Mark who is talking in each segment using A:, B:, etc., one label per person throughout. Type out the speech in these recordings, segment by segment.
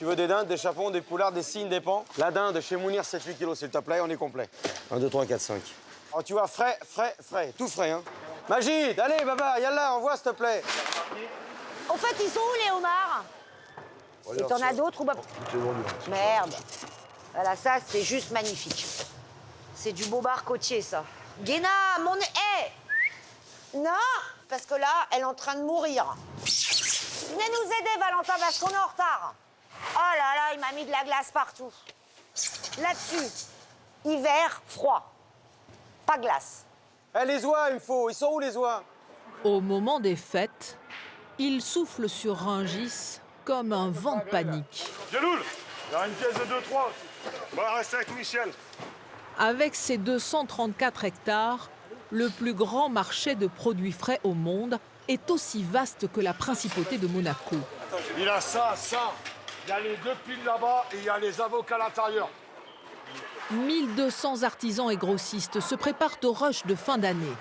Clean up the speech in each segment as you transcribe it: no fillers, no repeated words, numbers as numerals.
A: Tu veux des dindes, des chapons, des poulards, des cygnes, des pans? La dinde chez Mounir, 7-8 kilos, s'il te plaît, on est complet. 1, 2, 3, 4, 5. Alors tu vois, frais, tout frais, hein. Magid, allez, Baba, yallah, envoie, s'il te plaît.
B: Au fait, ils sont où les homards? Et t'en as d'autres ou pas? Merde. Voilà, ça, c'est juste magnifique. C'est du bobard côtier, ça. Guéna, mon... Non, parce que là, elle est en train de mourir. Venez nous aider, Valentin, parce qu'on est en retard. Oh là là, il m'a mis de la glace partout. Là-dessus, hiver, froid. Pas glace.
A: Eh, les oies, il me faut. Ils sont où, les oies?
C: Au moment des fêtes, il souffle sur Rungis comme un vent de panique.
D: Djeloul, il y a une pièce de 2-3 aussi. Bah, reste avec Michel.
C: Avec ses 234 hectares, le plus grand marché de produits frais au monde est aussi vaste que la principauté de Monaco.
D: Il a ça. Il y a les 2 piles là-bas et il y a les avocats à l'intérieur.
C: 1200 artisans et grossistes se préparent au rush de fin d'année.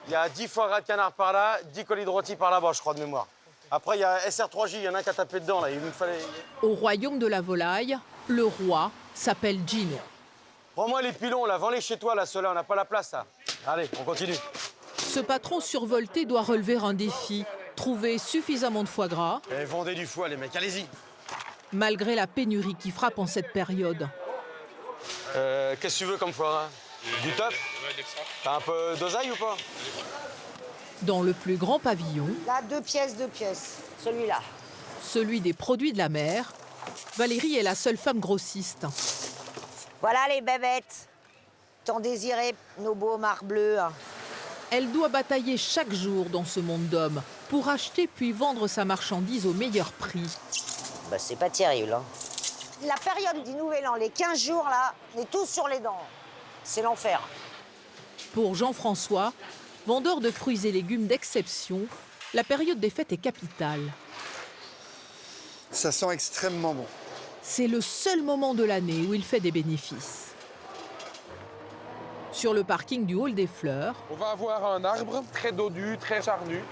A: Il y a 10 foie gras de canard par là, 10 colis de rôti par là-bas, je crois, de mémoire. Après, il y a SR3J, il y en a un qui a tapé dedans, là. Il nous fallait...
C: Au royaume de la volaille, le roi s'appelle Gino.
A: Prends-moi les pilons, là. Vends-les chez toi, là, ceux-là. On n'a pas la place, là. Allez, on continue.
C: Ce patron survolté doit relever un défi, trouver suffisamment de foie gras,
A: Eh, vendez du foie, les mecs, allez-y.
C: malgré la pénurie qui frappe en cette période.
A: Qu'est-ce que tu veux comme foie gras? Du top? T'as un peu d'oseille ou pas?
C: Dans le plus grand pavillon,
B: Là, 2 pièces. Celui-là.
C: celui des produits de la mer, Valérie est la seule femme grossiste.
B: Voilà les bébêtes. Tant désirés, nos beaux homards bleus.
C: Elle doit batailler chaque jour dans ce monde d'hommes pour acheter puis vendre sa marchandise au meilleur prix.
B: Bah, c'est pas terrible, hein. La période du Nouvel An, les 15 jours, là, on est tous sur les dents. C'est l'enfer.
C: Pour Jean-François, vendeur de fruits et légumes d'exception, la période des fêtes est capitale.
E: Ça sent extrêmement bon.
C: C'est le seul moment de l'année où il fait des bénéfices. Sur le parking du Hall des Fleurs,
F: On va avoir un arbre très dodu, très charnu.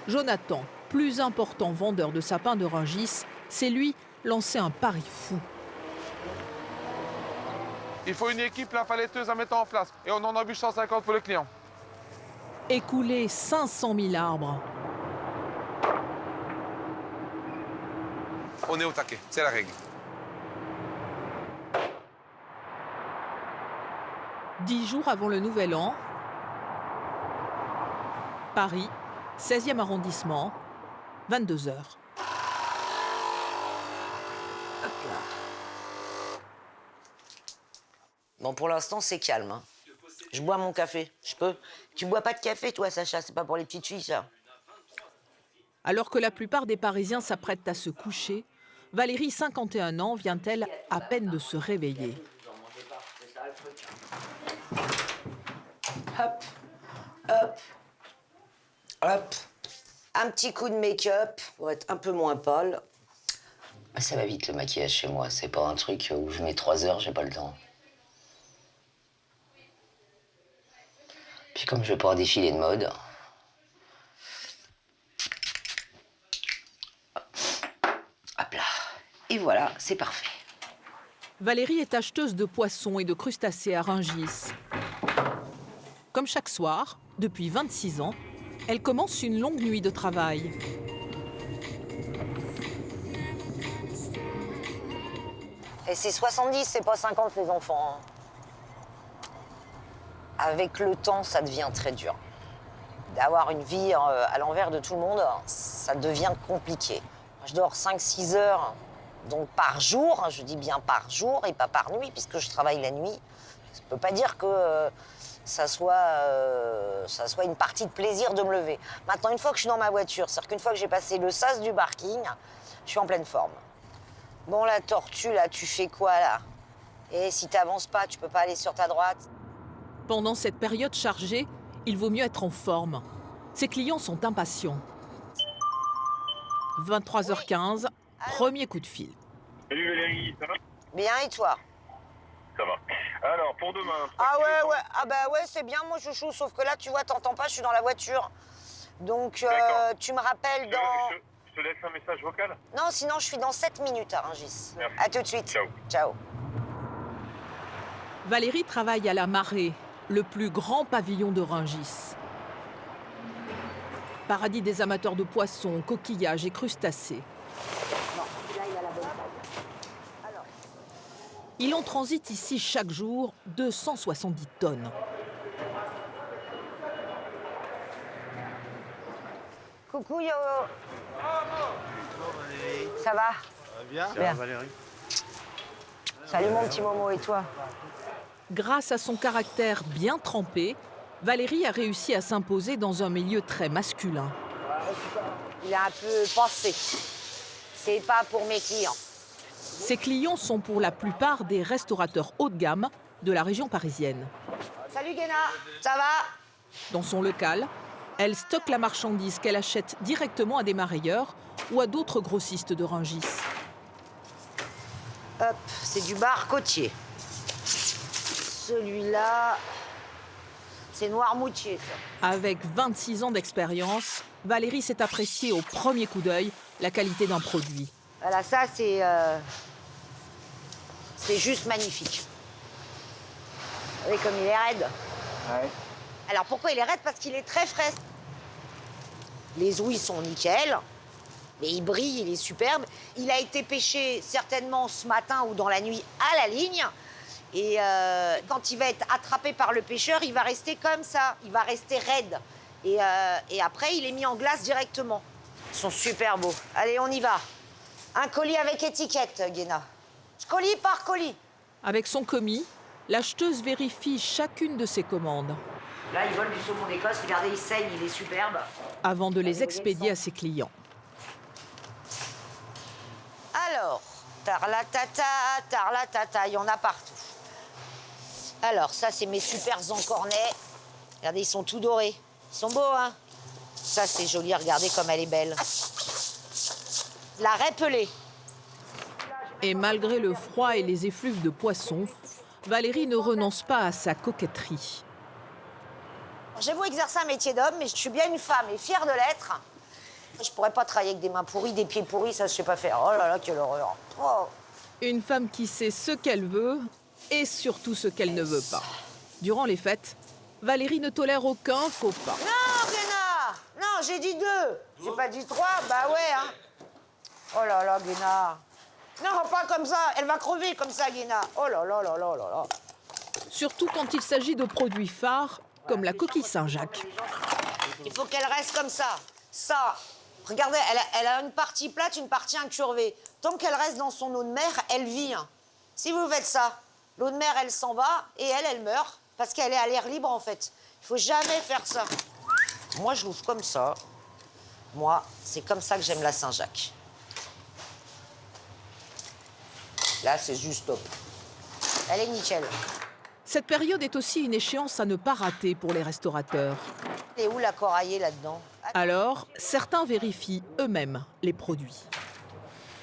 C: Jonathan, plus important vendeur de sapins de Rungis, c'est lui lancé un pari fou.
F: Il faut une équipe, la paletteuse à mettre en place. Et on en a vu 150 pour le client.
C: Écouler 500 000 arbres.
F: On est au taquet, c'est la règle.
C: 10 jours avant le Nouvel An, Paris, 16e arrondissement, 22 h.
B: Bon, pour l'instant, c'est calme, hein. Je bois mon café. Je peux. Tu bois pas de café, toi, Sacha? C'est pas pour les petites filles, ça.
C: Alors que la plupart des Parisiens s'apprêtent à se coucher, Valérie, 51 ans, vient-elle à peine de se réveiller.
B: Hop, hop, hop. Un petit coup de make-up pour être un peu moins pâle.
G: Ça va vite le maquillage chez moi, c'est pas un truc où je mets 3 heures, j'ai pas le temps. Puis comme je vais pas en défilé de mode, hop là, et voilà, c'est parfait.
C: Valérie est acheteuse de poissons et de crustacés à Rungis. Comme chaque soir, depuis 26 ans, elle commence une longue nuit de travail.
B: Et c'est 70, c'est pas 50, les enfants, hein. Avec le temps, ça devient très dur. D'avoir une vie à l'envers de tout le monde, ça devient compliqué. Je dors 5-6 heures, donc par jour, je dis bien par jour et pas par nuit, puisque je travaille la nuit. Je ne peux pas dire que ça soit une partie de plaisir de me lever. Maintenant, une fois que je suis dans ma voiture, c'est-à-dire qu'une fois que j'ai passé le sas du parking, je suis en pleine forme. Bon, la tortue, là, tu fais quoi, là? Et si t'avances pas, tu peux pas aller sur ta droite?
C: Pendant cette période chargée, il vaut mieux être en forme. Ses clients sont impatients. 23h15, premier coup de fil.
D: Salut Valérie, ça va?
B: Bien, et toi?
D: Ça va. Alors, pour demain...
B: Ah ouais. Ah bah ouais, c'est bien, moi, chouchou. Sauf que là, tu vois, t'entends pas, je suis dans la voiture. Donc,
D: D'accord.
B: tu me rappelles dans...
E: Je te laisse un message vocal.
B: Non, sinon je suis dans 7 minutes à Rungis.
E: Merci.
B: À tout de suite.
E: Ciao.
B: Ciao.
C: Valérie travaille à la Marée, le plus grand pavillon de Rungis. Paradis des amateurs de poissons, coquillages et crustacés. Il en transite ici chaque jour 270 tonnes.
B: Coucou Yo. Ça va?
A: Bien.
B: Bien. Salut mon petit Momo, et toi?
C: Grâce à son caractère bien trempé, Valérie a réussi à s'imposer dans un milieu très masculin.
B: Il a un peu pensé. C'est pas pour mes clients.
C: Ses clients sont pour la plupart des restaurateurs haut de gamme de la région parisienne.
B: Salut Guéna, ça va?
C: Dans son local, elle stocke la marchandise qu'elle achète directement à des marailleurs ou à d'autres grossistes de Rungis.
B: Hop, c'est du bar côtier. Celui-là, c'est Noirmoutier, ça.
C: Avec 26 ans d'expérience, Valérie s'est appréciée au premier coup d'œil la qualité d'un produit.
B: Voilà, ça, c'est juste magnifique. Vous voyez comme il est raide.
A: Ouais.
B: Alors, pourquoi il est raide? Parce qu'il est très frais. Les ouïes sont nickel, mais il brille, il est superbe. Il a été pêché certainement ce matin ou dans la nuit à la ligne. Et quand il va être attrapé par le pêcheur, il va rester comme ça. Il va rester raide. Et après, il est mis en glace directement. Ils sont super beaux. Allez, on y va. Un colis avec étiquette, Guéna. Colis par colis.
C: Avec son commis, l'acheteuse vérifie chacune de ses commandes
B: Là, il vole du saumon d'Écosse. Regardez, il saigne, il est superbe.
C: avant de les expédier à ses clients.
B: Alors, tarlatata, il y en a partout. Alors, ça, c'est mes super encornets. Regardez, ils sont tout dorés. Ils sont beaux, hein? Ça, c'est joli. Regardez comme elle est belle. La raie pelée.
C: Et malgré le froid et les effluves de poissons, Valérie ne renonce pas à sa coquetterie.
B: J'ai beau exercer un métier d'homme, mais je suis bien une femme et fière de l'être. Je pourrais pas travailler avec des mains pourries, des pieds pourris, ça, je sais pas faire. Oh là là, quelle horreur. Oh.
C: Une femme qui sait ce qu'elle veut et surtout ce qu'elle ne veut pas. Durant les fêtes, Valérie ne tolère aucun faux pas.
B: Non, Guéna! Non, j'ai dit 2. J'ai pas dit 3. Bah ouais, hein. Oh là là, Guéna. Non, pas comme ça. Elle va crever comme ça, Guéna. Oh là là là là là là.
C: Surtout quand il s'agit de produits phares comme la coquille Saint-Jacques.
B: Il faut qu'elle reste comme ça. Ça. Regardez, elle a une partie plate, une partie incurvée. Tant qu'elle reste dans son eau de mer, elle vit. Si vous faites ça, l'eau de mer, elle s'en va et elle meurt parce qu'elle est à l'air libre, en fait. Il faut jamais faire ça. Moi, je l'ouvre comme ça. Moi, c'est comme ça que j'aime la Saint-Jacques. Là, c'est juste top. Elle est nickel.
C: Cette période est aussi une échéance à ne pas rater pour les restaurateurs.
B: Et où la coraillée là-dedans?
C: Alors, certains vérifient eux-mêmes les produits.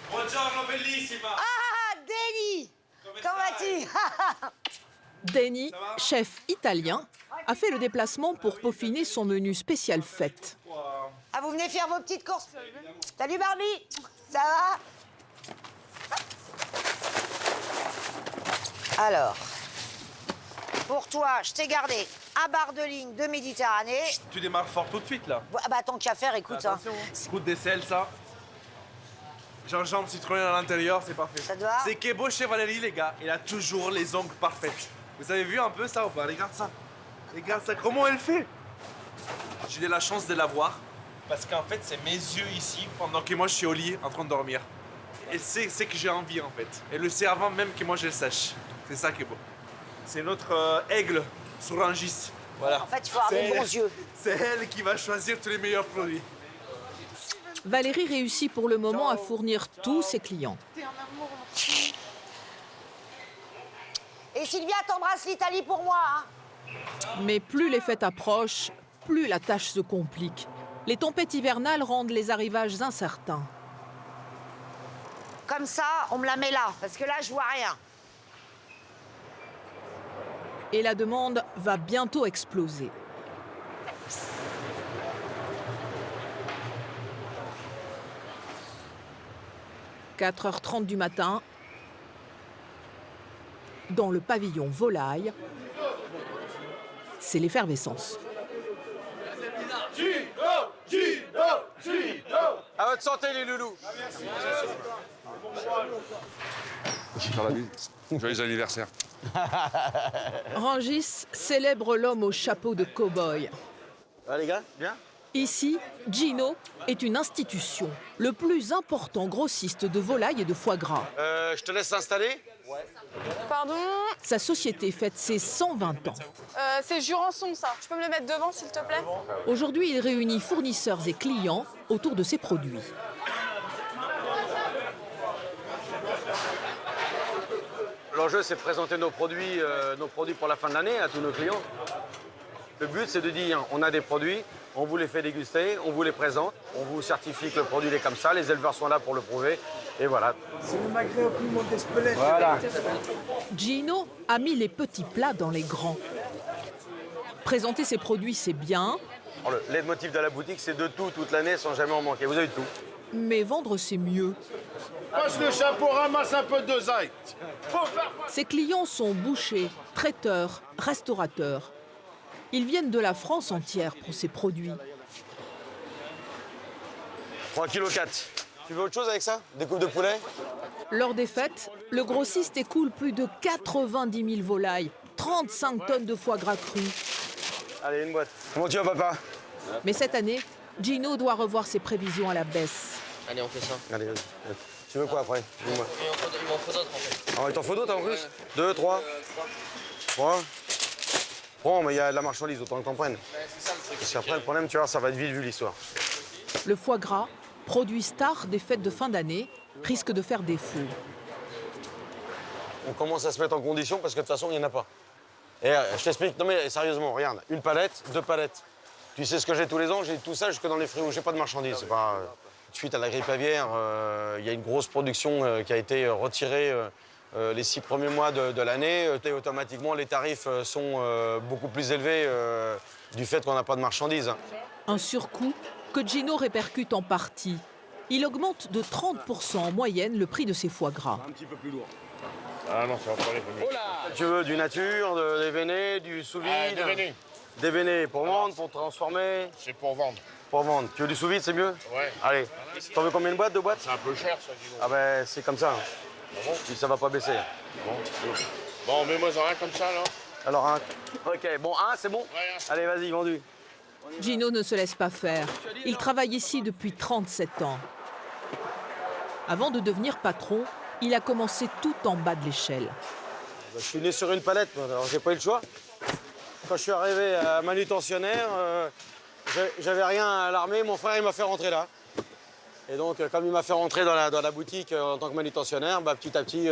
H: Buongiorno bellissima.
B: Ah, Denis! Comment vas-tu?
C: Denny, chef italien, a fait le déplacement pour peaufiner son menu spécial fête.
B: Ah, vous venez faire vos petites courses? Salut Barbie! Ça va? Alors, pour toi, je t'ai gardé un bar de ligne de Méditerranée.
H: Tu démarres fort tout de suite là.
B: Ah bah tant qu'à faire, écoute. Hein.
H: Coup de sel, ça. Gingembre, citronnelle à l'intérieur, c'est parfait.
B: Ça te va?
H: C'est Kebo chez Valérie, les gars. Il a toujours les ongles parfaites. Vous avez vu un peu ça ou pas? Regarde ça. Regarde ça, comment elle fait? J'ai de la chance de la voir. Parce qu'en fait, c'est mes yeux ici pendant que moi je suis au lit en train de dormir. Elle sait que j'ai envie en fait. Elle le sait avant même que moi je le sache. C'est ça qui est beau. C'est notre aigle sur Rungis. Voilà.
B: En fait, il faut avoir des bons yeux.
H: C'est elle qui va choisir tous les meilleurs produits.
C: Valérie réussit pour le moment à fournir tous ses clients.
B: Et Sylvia, t'embrasse l'Italie pour moi. Hein.
C: Mais plus les fêtes approchent, plus la tâche se complique. Les tempêtes hivernales rendent les arrivages incertains.
B: Comme ça, on me la met là, parce que là, je vois rien.
C: Et la demande va bientôt exploser. 4h30 du matin, dans le pavillon volaille, c'est l'effervescence.
A: À votre santé, les loulous.
F: Joyeux anniversaire.
C: Rungis célèbre l'homme au chapeau de cow-boy.
A: Ah, les gars, bien?
C: Ici, Gino est une institution, le plus important grossiste de volaille et de foie gras.
A: Je te laisse t'installer.
E: Pardon,
C: Sa société fête ses 120 ans.
E: c'est Jurançon ça. Tu peux me le mettre devant s'il te plaît?
C: Aujourd'hui, il réunit fournisseurs et clients autour de ses produits.
A: L'enjeu, c'est de présenter nos produits pour la fin de l'année à tous nos clients. Le but, c'est de dire, on a des produits, on vous les fait déguster, on vous les présente, on vous certifie que le produit est comme ça, les éleveurs sont là pour le prouver, et voilà.
I: C'est le magret au piment d'Espelette.
A: Voilà.
C: Gino a mis les petits plats dans les grands. Présenter ses produits, c'est bien,
A: Alors, le leitmotiv de la boutique, c'est de tout, toute l'année, sans jamais en manquer. Vous avez de tout.
C: mais vendre, c'est mieux.
D: Passe le chapeau, ramasse un peu d'oseille.
C: Ses clients sont bouchers, traiteurs, restaurateurs. Ils viennent de la France entière pour ces produits.
A: 3,4 kg. Tu veux autre chose avec ça? Des coupes de poulet?
C: Lors des fêtes, le grossiste écoule plus de 90 000 volailles, 35 tonnes de foie gras cru.
A: Allez, une boîte. Comment tu vas, papa?
C: Mais cette année, Gino doit revoir ses prévisions à la baisse.
G: Allez, on fait ça.
A: Allez, vas-y. Tu veux quoi après? Dis-moi.
G: Il m'en faut d'autres en fait.
A: Ah, il t'en faut d'autres en plus? 2, 3? 3? Bon, mais il y a de la marchandise, autant que t'en prennes. Parce qu'après, le problème, tu vois, ça va être vite vu l'histoire.
C: Le foie gras, produit star des fêtes de fin d'année, risque de faire défaut.
A: On commence à se mettre en condition parce que de toute façon, il n'y en a pas. Et je t'explique, non mais sérieusement, regarde, une palette, 2 palettes. Tu sais ce que j'ai tous les ans, j'ai tout ça jusque dans les frigos, j'ai pas de marchandises. C'est pas, suite à la grippe aviaire, il y a une grosse production qui a été retirée les 6 premiers mois de l'année. Et automatiquement, les tarifs sont beaucoup plus élevés du fait qu'on n'a pas de marchandises.
C: Un surcoût que Gino répercute en partie. Il augmente de 30% en moyenne le prix de ses foie gras.
D: Un petit peu plus lourd. Ah non, ça va pas aller plus vite.
A: Tu veux du nature, des vénés, du sous-vide?
D: Déveiné.
A: Déveiné pour vendre, pour transformer?
D: C'est pour vendre.
A: Pour vendre. Tu veux du sous-vide, c'est mieux?
D: Ouais.
A: Allez. T'en veux combien de boîtes? 2 boîtes?
D: C'est un peu cher, ça, dis donc.
A: Ah ben, c'est comme ça. Puis ça va pas baisser.
D: Bon, mets-moi un comme ça, là.
A: Alors, un. OK, bon, un, c'est bon? Allez, vas-y, vendu.
C: Gino ne se laisse pas faire. Il travaille ici depuis 37 ans. Avant de devenir patron, il a commencé tout en bas de l'échelle.
A: Je suis né sur une palette, moi, alors j'ai pas eu le choix. Quand je suis arrivé à manutentionnaire, j'avais rien à l'armée, mon frère il m'a fait rentrer là. Et donc, comme il m'a fait rentrer dans la boutique en tant que manutentionnaire, bah, petit à petit,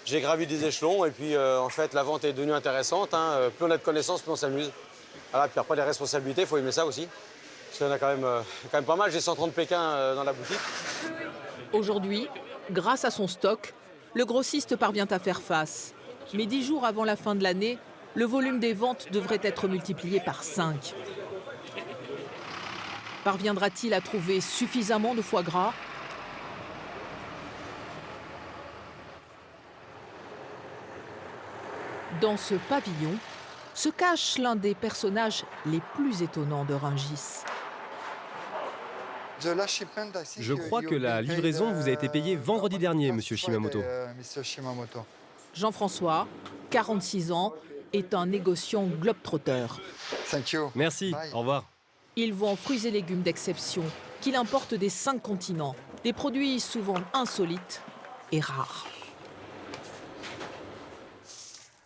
A: j'ai gravi des échelons. Et puis, en fait, la vente est devenue intéressante. Hein. Plus on a de connaissances, plus on s'amuse. Voilà, puis après, les responsabilités, il faut aimer ça aussi. Parce qu'il y en a quand même pas mal. J'ai 130 Pékins dans la boutique.
C: Aujourd'hui, grâce à son stock, le grossiste parvient à faire face. Mais 10 jours avant la fin de l'année, le volume des ventes devrait être multiplié par 5. Parviendra-t-il à trouver suffisamment de foie gras? Dans ce pavillon se cache l'un des personnages les plus étonnants de Rungis.
J: Je crois que la livraison vous a été payée vendredi dernier, monsieur Shimamoto.
C: Jean-François, 46 ans, est un négociant globe-trotter.
J: Merci, au revoir.
C: Il vend fruits et légumes d'exception qu'il importe des 5 continents. Des produits souvent insolites et rares.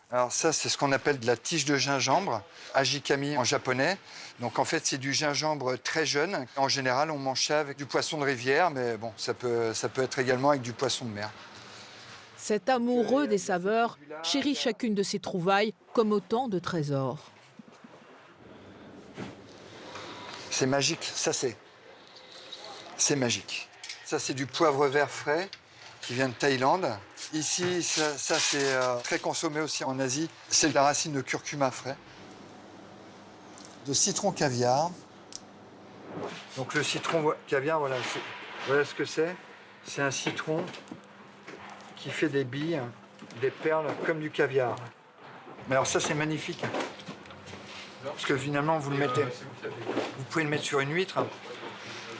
I: Alors ça, c'est ce qu'on appelle de la tige de gingembre, ajikami en japonais. Donc en fait, c'est du gingembre très jeune. En général, on mange ça avec du poisson de rivière, mais bon, ça peut être également avec du poisson de mer.
C: Cet amoureux des saveurs chérit chacune de ses trouvailles comme autant de trésors.
I: C'est magique, ça c'est magique. Ça, c'est du poivre vert frais qui vient de Thaïlande. Ici, ça c'est très consommé aussi en Asie. C'est de la racine de curcuma frais. De citron caviar. Donc le citron caviar, voilà ce que c'est. c'est un citron qui fait des billes, des perles, comme du caviar. Mais alors ça, c'est magnifique. Parce que finalement, vous pouvez le mettre sur une huître,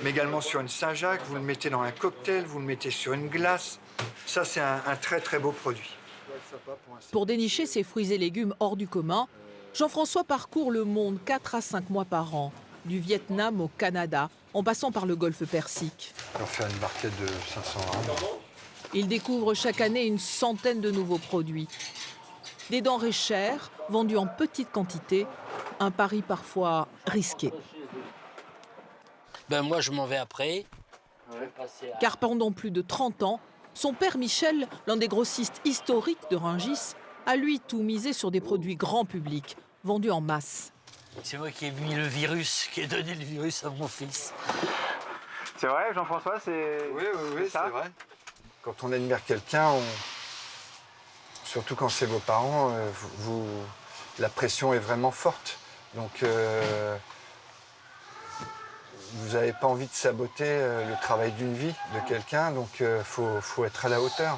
I: mais également sur une Saint-Jacques, vous le mettez dans un cocktail, vous le mettez sur une glace. Ça, c'est un très très beau produit.
C: Pour dénicher ces fruits et légumes hors du commun, Jean-François parcourt le monde 4 à 5 mois par an, du Vietnam au Canada, en passant par le golfe Persique.
I: On va faire une barquette de 500 grammes.
C: Il découvre chaque année une centaine de nouveaux produits. Des denrées chères, vendues en petite quantité, un pari parfois risqué.
K: Ben moi, je m'en vais après.
C: Car pendant plus de 30 ans, son père Michel, l'un des grossistes historiques de Rungis, a lui tout misé sur des produits grand public, vendus en masse.
K: C'est moi qui ai mis le virus, qui ai donné le virus à mon fils.
L: C'est vrai, Jean-François, c'est...
I: Oui, c'est vrai. Quand on admire quelqu'un, surtout quand c'est vos parents, la pression est vraiment forte. Donc, vous n'avez pas envie de saboter le travail d'une vie de quelqu'un, donc il faut être à la hauteur.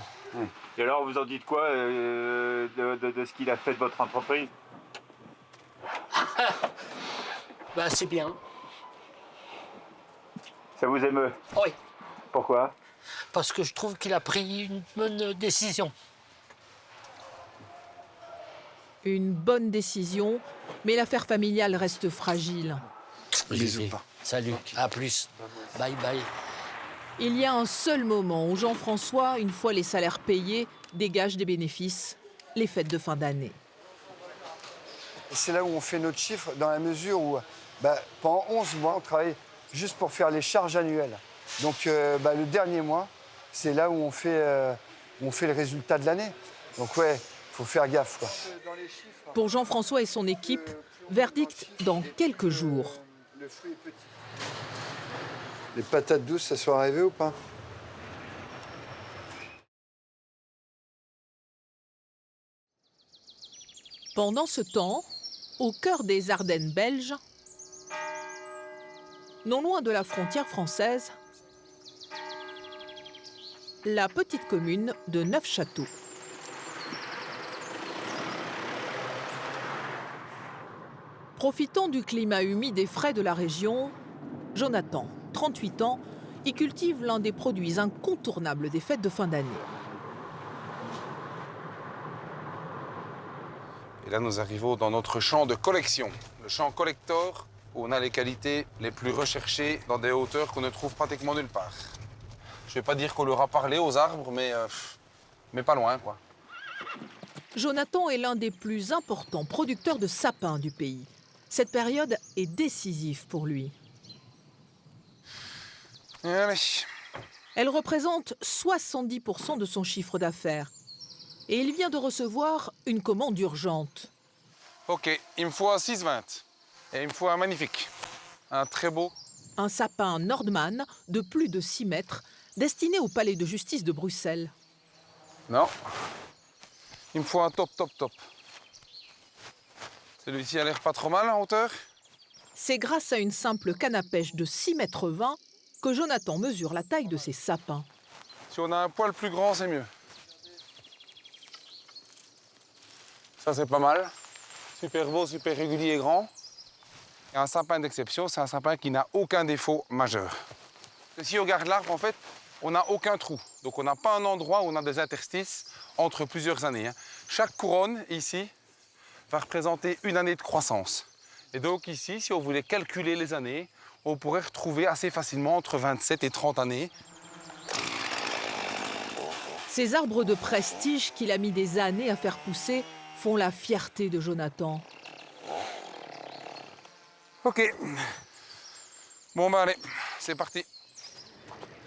L: Et alors, vous en dites quoi de ce qu'il a fait de votre entreprise?
K: Ben, c'est bien.
L: Ça vous émeut?
K: Oui.
L: Pourquoi?
K: Parce que je trouve qu'il a pris une bonne décision.
C: Une bonne décision, mais l'affaire familiale reste fragile.
K: Bisous. Salut, à plus. Bye bye.
C: Il y a un seul moment où Jean-François, une fois les salaires payés, dégage des bénéfices, les fêtes de fin d'année.
I: C'est là où on fait notre chiffre, dans la mesure où pendant 11 mois, on travaille juste pour faire les charges annuelles. Donc le dernier mois, c'est là où on fait le résultat de l'année. Donc ouais, il faut faire gaffe, quoi.
C: Pour Jean-François et son équipe, verdict dans quelques jours.
I: Le fruit est petit. Les patates douces, ça soit arrivé ou pas?
C: Pendant ce temps, au cœur des Ardennes belges, non loin de la frontière française, la petite commune de Neufchâteau. Profitant du climat humide et frais de la région, Jonathan, 38 ans, y cultive l'un des produits incontournables des fêtes de fin d'année.
F: Et là, nous arrivons dans notre champ de collection, le champ collector, où on a les qualités les plus recherchées dans des hauteurs qu'on ne trouve pratiquement nulle part. Je ne vais pas dire qu'on leur a parlé aux arbres, mais pas loin, quoi.
C: Jonathan est l'un des plus importants producteurs de sapins du pays. Cette période est décisive pour lui.
F: Allez.
C: Elle représente 70% de son chiffre d'affaires. Et il vient de recevoir une commande urgente.
F: OK, il me faut un 6,20. Et il me faut un magnifique. Un très beau.
C: Un sapin Nordmann de plus de 6 mètres, destiné au palais de justice de Bruxelles.
F: Non. Il me faut un top. Celui-ci a l'air pas trop mal en hauteur.
C: C'est grâce à une simple canne à pêche de 6,20 mètres que Jonathan mesure la taille de ses sapins.
F: Si on a un poil plus grand, c'est mieux. Ça, c'est pas mal. Super beau, super régulier et grand. Et un sapin d'exception, c'est un sapin qui n'a aucun défaut majeur. Et si on regarde l'arbre, en fait, on n'a aucun trou. Donc on n'a pas un endroit où on a des interstices entre plusieurs années. Chaque couronne, ici, va représenter une année de croissance. Et donc ici, si on voulait calculer les années, on pourrait retrouver assez facilement entre 27 et 30 années.
C: Ces arbres de prestige qu'il a mis des années à faire pousser font la fierté de Jonathan.
F: OK. Bon, allez, c'est parti.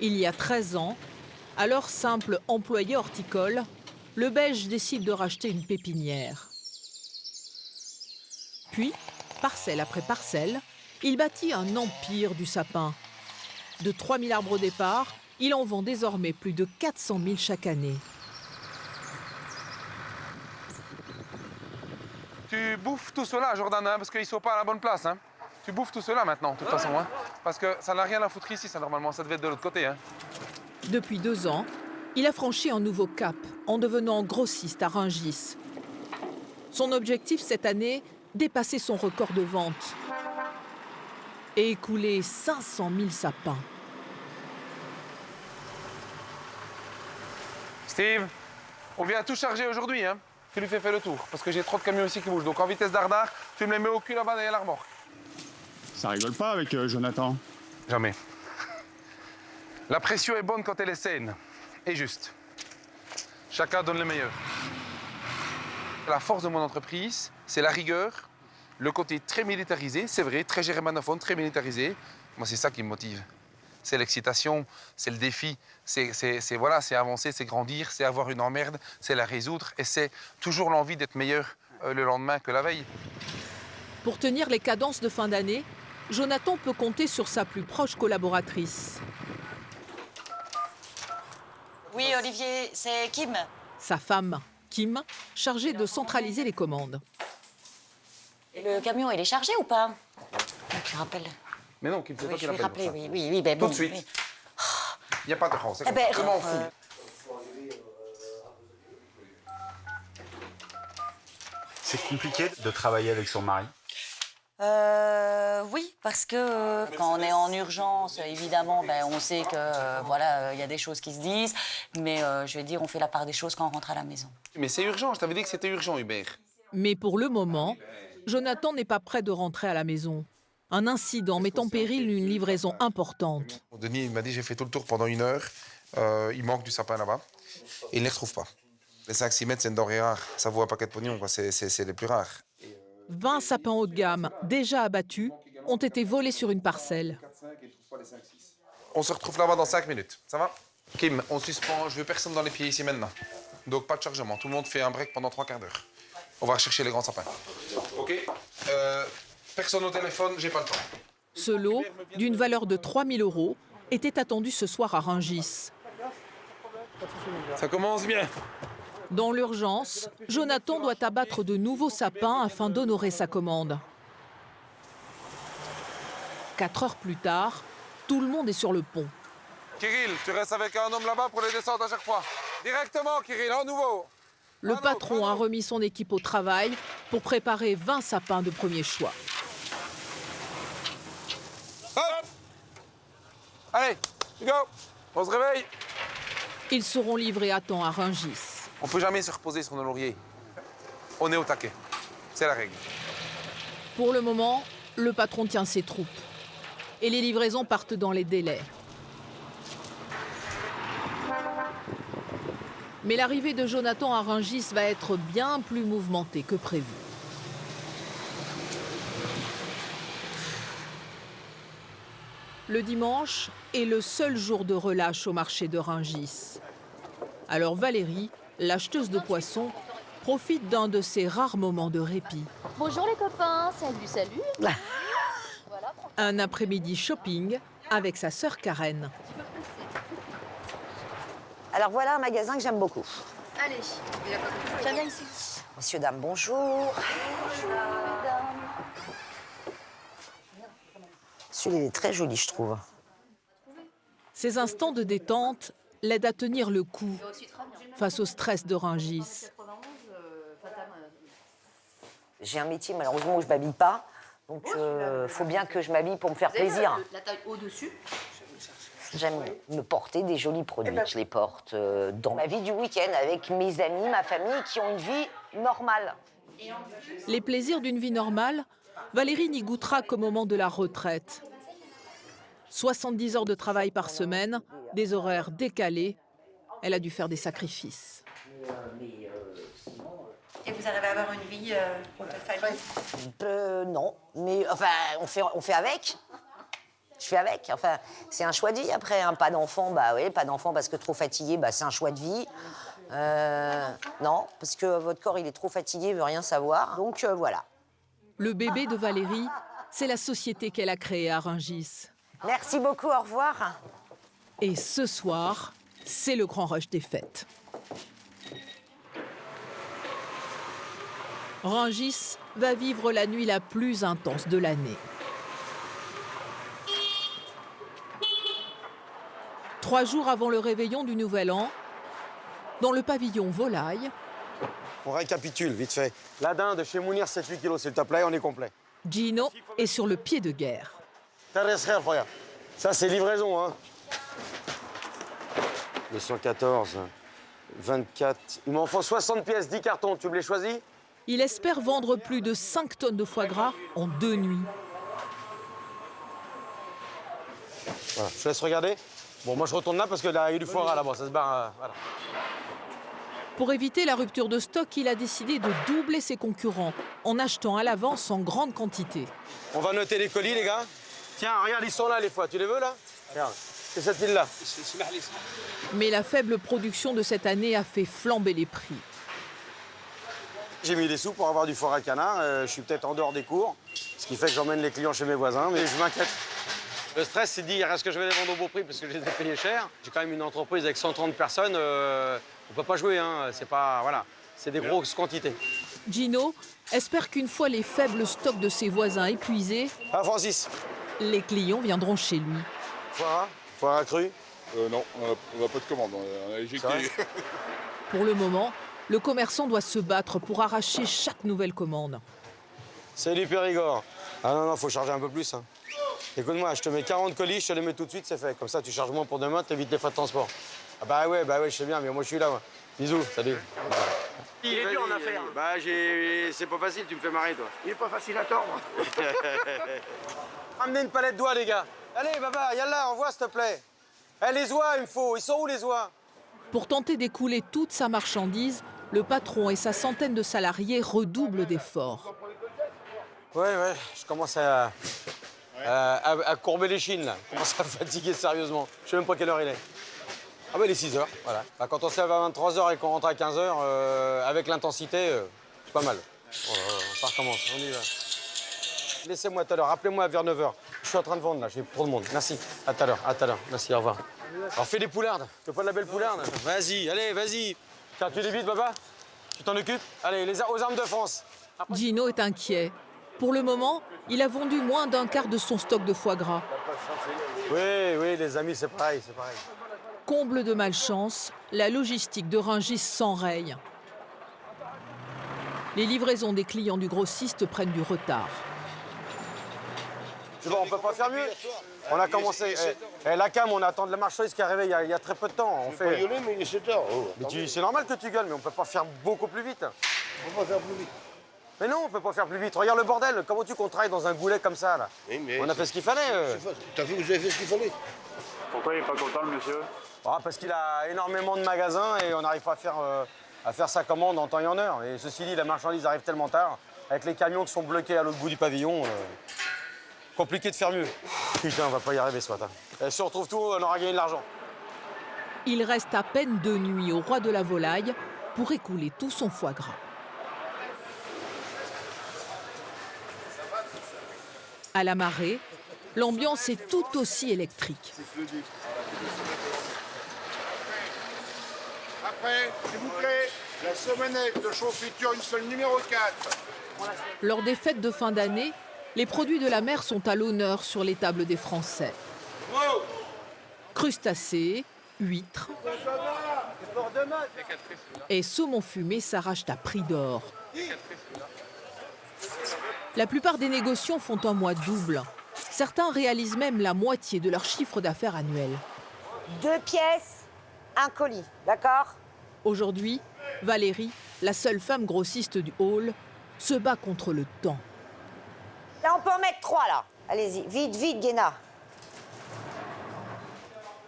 C: Il y a 13 ans, alors simple employé horticole, le Belge décide de racheter une pépinière. Puis, parcelle après parcelle, il bâtit un empire du sapin. De 3000 arbres au départ, il en vend désormais plus de 400 000 chaque année.
F: Tu bouffes tout cela, Jordan, parce qu'ils ne sont pas à la bonne place. Tu bouffes tout cela maintenant, de toute façon. Parce que ça n'a rien à foutre ici, ça, normalement. Ça devait être de l'autre côté.
C: Depuis 2 ans, il a franchi un nouveau cap en devenant grossiste à Rungis. Son objectif cette année, dépasser son record de vente et écouler 500 000 sapins.
F: Steve, on vient tout charger aujourd'hui, hein. Tu lui fais faire le tour, parce que j'ai trop de camions ici qui bougent. Donc en vitesse d'ardard, tu me les mets au cul là-bas derrière la remorque.
M: Ça rigole pas avec Jonathan.
F: Jamais. La pression est bonne quand elle est saine et juste. Chacun donne le meilleur. La force de mon entreprise, c'est la rigueur, le côté très militarisé, c'est vrai, très germanophone, très militarisé. Moi, c'est ça qui me motive. C'est l'excitation, c'est le défi, c'est avancer, c'est grandir, c'est avoir une emmerde, c'est la résoudre et c'est toujours l'envie d'être meilleur le lendemain que la veille.
C: Pour tenir les cadences de fin d'année, Jonathan peut compter sur sa plus proche collaboratrice.
B: Oui, Olivier, c'est Kim.
C: Sa femme, Kim, chargée de centraliser les commandes.
B: Le camion, il est chargé ou pas? Je rappelle.
F: Mais non, Kim, c'est toi qui
B: Je vais
F: l'appelles pour
B: rappeler,
F: ça.
B: oui, ben
F: Tout
B: bon.
F: de suite.
B: Oui.
F: Il n'y a pas de rang, c'est
B: Eh ben,
F: je m'en fous.
L: C'est compliqué de travailler avec son mari.
B: Oui, parce que quand on est en urgence, évidemment, ben, on sait que voilà, il y a des choses qui se disent, mais je vais dire, on fait la part des choses quand on rentre à la maison.
F: Mais c'est urgent, je t'avais dit que c'était urgent, Hubert.
C: Mais pour le moment, Jonathan n'est pas prêt de rentrer à la maison. Un incident met en péril une livraison importante.
F: Denis il m'a dit j'ai fait tout le tour pendant 1 heure. Il manque du sapin là-bas. Et il ne les retrouve pas. Les 5-6 mètres, c'est une denrée rare. Ça vaut un paquet de pognon, quoi. C'est les plus rares.
C: 20 sapins haut de gamme, déjà abattus, ont été volés sur une parcelle.
F: On se retrouve là-bas dans 5 minutes. Ça va? Kim, on suspend. Je veux personne dans les pieds ici maintenant. Donc pas de chargement. Tout le monde fait un break pendant 3 quarts d'heure. On va rechercher les grands sapins. OK. Personne au téléphone, j'ai pas le temps.
C: Ce lot, d'une valeur de 3 000 €, était attendu ce soir à Rungis.
F: Ça commence bien.
C: Dans l'urgence, Jonathan doit abattre de nouveaux sapins afin d'honorer sa commande. 4 heures plus tard, tout le monde est sur le pont.
F: Kirill, tu restes avec un homme là-bas pour les descentes à chaque fois. Directement, Kirill, à nouveau.
C: Le patron a remis son équipe au travail pour préparer 20 sapins de premier choix.
F: Hop! Allez, go! On se réveille.
C: Ils seront livrés à temps à Rungis.
F: On peut jamais se reposer sur nos lauriers. On est au taquet. C'est la règle.
C: Pour le moment, le patron tient ses troupes. Et les livraisons partent dans les délais. Mais l'arrivée de Jonathan à Rungis va être bien plus mouvementée que prévu. Le dimanche est le seul jour de relâche au marché de Rungis. Alors Valérie, l'acheteuse de poissons, profite d'un de ces rares moments de répit.
N: Bonjour les copains, salut.
C: Un après-midi shopping avec sa sœur Karen.
B: Alors voilà un magasin que j'aime beaucoup.
N: Allez, viens bien ici.
B: Messieurs, dames, bonjour.
N: Bonjour, mesdames.
B: Celui-là, il est très joli, je trouve.
C: Ces instants de détente l'aident à tenir le coup face au stress de Rungis.
B: J'ai un métier, malheureusement, où je ne m'habille pas. Donc, il faut bien que je m'habille pour me faire plaisir.
N: La taille au-dessus.
B: J'aime me porter des jolis produits. Je les porte dans ma vie du week-end avec mes amis, ma famille, qui ont une vie normale.
C: Les plaisirs d'une vie normale, Valérie n'y goûtera qu'au moment de la retraite. 70 heures de travail par semaine, des horaires décalés. Elle a dû faire des sacrifices.
N: Et vous arrivez à avoir une vie de famille?
B: Non, mais enfin, on fait avec. Je fais avec. Enfin, c'est un choix de vie après. Hein. Pas d'enfant, bah oui, pas d'enfant parce que trop fatigué, bah c'est un choix de vie. Non, parce que votre corps il est trop fatigué, il veut rien savoir. Donc voilà.
C: Le bébé de Valérie, c'est la société qu'elle a créée à Rungis.
B: Merci beaucoup, au revoir.
C: Et ce soir, c'est le grand rush des fêtes. Rungis va vivre la nuit la plus intense de l'année. 3 jours avant le réveillon du Nouvel An, dans le pavillon volaille,
A: On récapitule, vite fait. La dinde de chez Mounir, 7-8 kilos, s'il te plaît, on est complet.
C: Gino est sur le pied de guerre.
A: Terrestre, regarde. Ça, c'est livraison, hein. 214, 24. Il m'en faut 60 pièces, 10 cartons. Tu me les choisis?
C: Il espère vendre plus de 5 tonnes de foie gras en 2 nuits.
A: Voilà, je te laisse regarder. Bon, moi, je retourne là parce qu'il y a eu du foie gras là-bas. Ça se barre, voilà.
C: Pour éviter la rupture de stock, il a décidé de doubler ses concurrents en achetant à l'avance en grande quantité.
A: On va noter les colis, les gars. Tiens, regarde, ils sont là, les foies. Tu les veux, là? Regarde, c'est cette île-là.
C: Mais la faible production de cette année a fait flamber les prix.
A: J'ai mis des sous pour avoir du foie à canard. Je suis peut-être en dehors des cours, ce qui fait que j'emmène les clients chez mes voisins, mais je m'inquiète. Le stress, c'est de dire, est-ce que je vais les vendre au beau prix parce que je les ai payés cher? J'ai quand même une entreprise avec 130 personnes. On peut pas jouer, hein. C'est pas, voilà, c'est des grosses quantités.
C: Gino espère qu'une fois les faibles stocks de ses voisins épuisés,
A: Ah, Francis,
C: les clients viendront chez lui.
A: foie à cru?
O: Non, on n'a pas de commande, on a éjecté.
C: Pour le moment, le commerçant doit se battre pour arracher chaque nouvelle commande.
A: C'est du Périgord. Ah non, faut charger un peu plus. Hein. Écoute-moi, je te mets 40 colis, je te les mets tout de suite, c'est fait. Comme ça, tu charges moins pour demain, t'évites les frais de transport. Ah bah ouais, je sais bien, mais moi je suis là, moi. Bisous, salut.
K: Il est dur en affaires.
A: Bah c'est pas facile, tu me fais marrer, toi.
K: Il est pas facile à tordre.
A: Ramenez une palette d'oies, les gars. Allez, Baba, yallah, envoie, s'il te plaît. Eh, les oies, il me faut. Ils sont où, les oies?
C: Pour tenter d'écouler toute sa marchandise, le patron et sa centaine de salariés redoublent d'efforts.
A: Ouais, je commence à courber les chines, là. Je commence à fatiguer sérieusement. Je sais même pas quelle heure il est. Ah bah, il est 6 h, voilà. Bah, quand on se lève à 23 h et qu'on rentre à 15 h, avec l'intensité, c'est pas mal. Oh là là, ça recommence, on y va. Laissez-moi tout à l'heure, rappelez-moi vers 9 h. Je suis en train de vendre, là, j'ai trop de monde. Merci, à tout à l'heure, merci, au revoir. Alors, fais des poulardes, tu veux pas de la belle poularde? Vas-y, allez, vas-y. Tiens, tu débites, Baba? Tu t'en occupes? Allez, aux armes de France. Après...
C: Gino est inquiet. Pour le moment, il a vendu moins d'un quart de son stock de foie gras.
A: Oui, les amis, c'est pareil,
C: Comble de malchance, la logistique de Rungis s'enraye. Les livraisons des clients du grossiste prennent du retard.
A: Bon, on peut pas faire mieux. On a commencé. La cam, on attend de la marchandise qui est arrivée il y a très peu de temps. On fait.
D: Gueuler, mais il est 7 h.
A: Mais c'est normal que tu gueules, mais on peut pas faire beaucoup plus vite.
D: On peut pas faire plus vite.
A: Mais non, on peut pas faire plus vite. Regarde le bordel. Comment tu qu'on travaille dans un goulet comme ça, là? On a fait ce qu'il fallait.
D: T'as vu, vous avez fait ce qu'il fallait.
L: Pourquoi il n'est pas content, le monsieur?
A: Parce qu'il a énormément de magasins et on n'arrive pas à faire sa commande en temps et en heure. Et ceci dit, la marchandise arrive tellement tard, avec les camions qui sont bloqués à l'autre bout du pavillon. Compliqué de faire mieux. Putain, on va pas y arriver ce matin. Et si on retrouve tout, on aura gagné de l'argent.
C: Il reste à peine 2 nuits au roi de la volaille pour écouler tout son foie gras. À la marée, l'ambiance est tout aussi électrique.
O: Après, s'il vous plaît, la semainette de confiture, une seule numéro 4.
C: Lors des fêtes de fin d'année, les produits de la mer sont à l'honneur sur les tables des Français. Crustacés, huîtres et saumon fumé s'arrachent à prix d'or. La plupart des négociants font un mois double. Certains réalisent même la moitié de leur chiffre d'affaires annuel.
B: 2 pièces, un colis, d'accord?
C: Aujourd'hui, Valérie, la seule femme grossiste du hall, se bat contre le temps.
B: Là, on peut en mettre 3, là. Allez-y, vite, Guéna.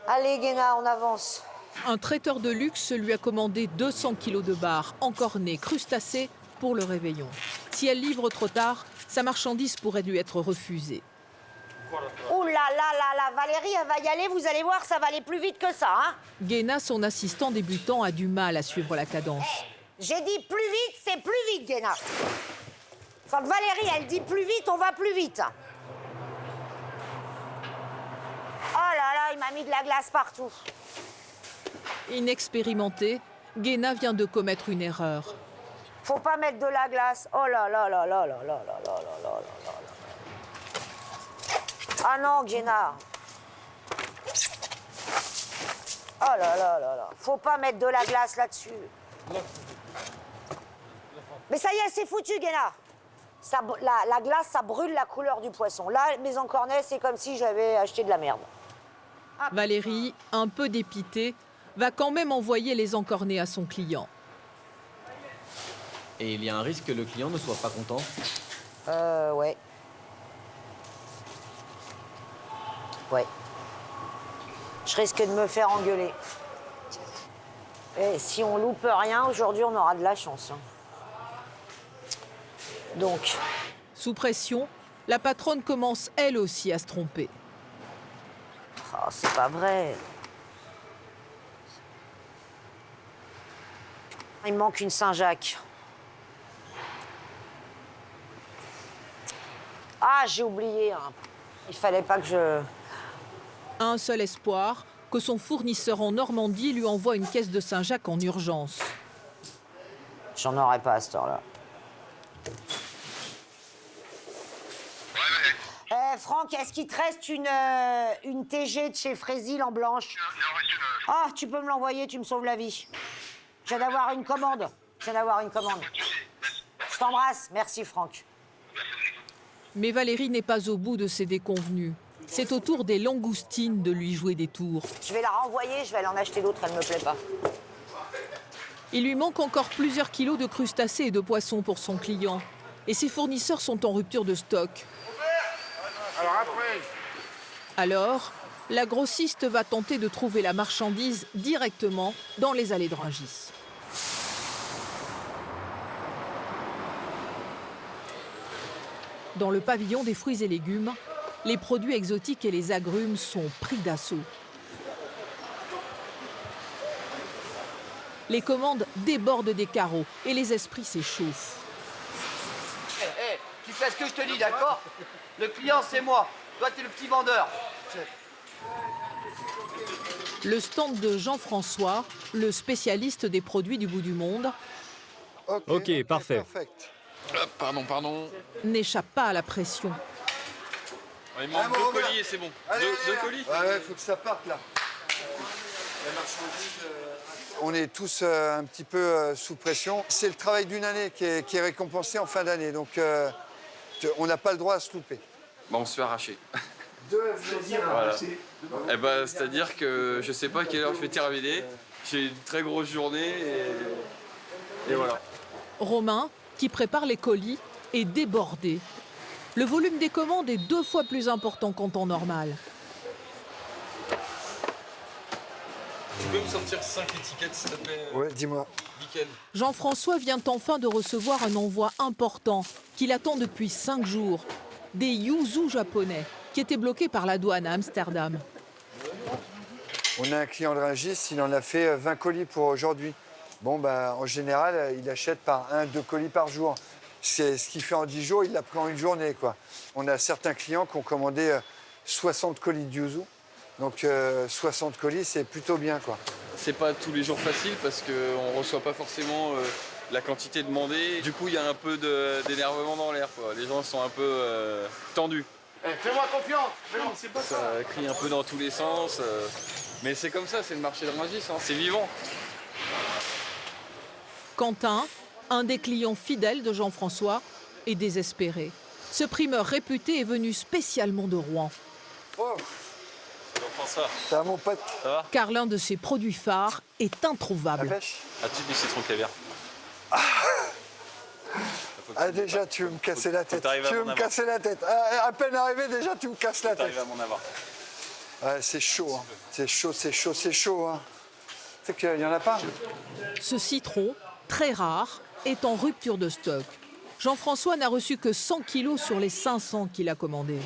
B: Allez, Guéna, on avance.
C: Un traiteur de luxe lui a commandé 200 kilos de bar encornés, crustacés pour le réveillon. Si elle livre trop tard, sa marchandise pourrait lui être refusée.
B: Ouh là, Valérie, elle va y aller, vous allez voir, ça va aller plus vite que ça, hein?
C: Guéna, son assistant débutant, a du mal à suivre la cadence.
B: J'ai dit plus vite, c'est plus vite, Guéna. Quand Valérie, elle dit plus vite, on va plus vite. Oh là, il m'a mis de la glace partout.
C: Inexpérimentée, Guéna vient de commettre une erreur.
B: Faut pas mettre de la glace. Oh là. Ah non, Guéna. Oh là là là là. Faut pas mettre de la glace là-dessus. Mais ça y est, c'est foutu, Guéna. La glace, ça brûle la couleur du poisson. Là, mes encornets, c'est comme si j'avais acheté de la merde.
C: Valérie, un peu dépitée, va quand même envoyer les encornets à son client.
P: Et il y a un risque que le client ne soit pas content?
B: Ouais. Ouais. Je risque de me faire engueuler. Et si on loupe rien, aujourd'hui, on aura de la chance. Donc.
C: Sous pression, la patronne commence elle aussi à se tromper.
B: Oh, c'est pas vrai. Il me manque une Saint-Jacques. Ah, j'ai oublié. Hein. Il fallait pas que je...
C: Un seul espoir, que son fournisseur en Normandie lui envoie une caisse de Saint-Jacques en urgence.
B: J'en aurais pas à cette heure-là. Franck, est-ce qu'il te reste une TG de chez Frésil en blanche? Ah, tu peux me l'envoyer, tu me sauves la vie. Je viens d'avoir une commande. Je t'embrasse. Merci, Franck.
C: Mais Valérie n'est pas au bout de ses déconvenues. C'est au tour des langoustines de lui jouer des tours.
B: Je vais la renvoyer, je vais aller en acheter d'autres, elle ne me plaît pas.
C: Il lui manque encore plusieurs kilos de crustacés et de poissons pour son client. Et ses fournisseurs sont en rupture de stock. Alors, la grossiste va tenter de trouver la marchandise directement dans les allées de Rungis. Dans le pavillon des fruits et légumes, les produits exotiques et les agrumes sont pris d'assaut. Les commandes débordent des carreaux et les esprits s'échauffent.
Q: Tu fais ce que je te dis, d'accord? Le client, c'est moi. Toi, t'es le petit vendeur.
C: Le stand de Jean-François, le spécialiste des produits du bout du monde,
J: Ok, parfait.
F: Pardon.
C: n'échappe pas à la pression.
H: Il manque 2 colis et c'est bon. Deux colis.
I: Ouais, faut que ça parte là. La marchandise, on est tous un petit peu sous pression. C'est le travail d'une année qui est récompensé en fin d'année. Donc on n'a pas le droit à se louper.
R: Bah, on se fait arracher.
I: Voilà.
R: Eh ben, c'est-à-dire que je sais pas à quelle heure je vais terminer. J'ai une très grosse journée et voilà.
C: Romain, qui prépare les colis, est débordé. Le volume des commandes est 2 fois plus important qu'en temps normal.
H: Tu peux me sortir 5 étiquettes, s'il te plaît?
I: Ouais, dis-moi.
H: Nickel.
C: Jean-François vient enfin de recevoir un envoi important qu'il attend depuis 5 jours. Des yuzu japonais qui étaient bloqués par la douane à Amsterdam.
I: On a un client de Rungis, il en a fait 20 colis pour aujourd'hui. Bon, bah, en général, il achète par 1-2 colis par jour. C'est ce qu'il fait en 10 jours, il l'a pris en une journée, quoi. On a certains clients qui ont commandé 60 colis de yuzu. Donc 60 colis, c'est plutôt bien, quoi.
R: C'est pas tous les jours facile parce qu'on reçoit pas forcément la quantité demandée. Du coup, il y a un peu d'énervement dans l'air, quoi. Les gens sont un peu tendus.
O: Fais-moi confiance.
R: Ça crie un peu dans tous les sens. Mais c'est comme ça, c'est le marché de Rungis, hein. C'est vivant.
C: Quentin, un des clients fidèles de Jean-François, est désespéré. Ce primeur réputé est venu spécialement de Rouen.
I: Oh.
R: Jean-François.
I: Ça va, mon pote?
R: Ça va?
C: Car l'un de ses produits phares est introuvable.
R: As-tu du citron caviar?
I: Ah, déjà, tu veux me casser la tête. Tu veux me casser la tête. À peine arrivé, déjà, tu me casses la tête.
R: T'arrives à m'en avoir.
I: Ouais, c'est chaud, hein. C'est chaud, hein. Tu sais qu'il n'y en a pas.
C: Ce citron, très rare, est en rupture de stock. Jean-François n'a reçu que 100 kilos sur les 500 qu'il a commandés.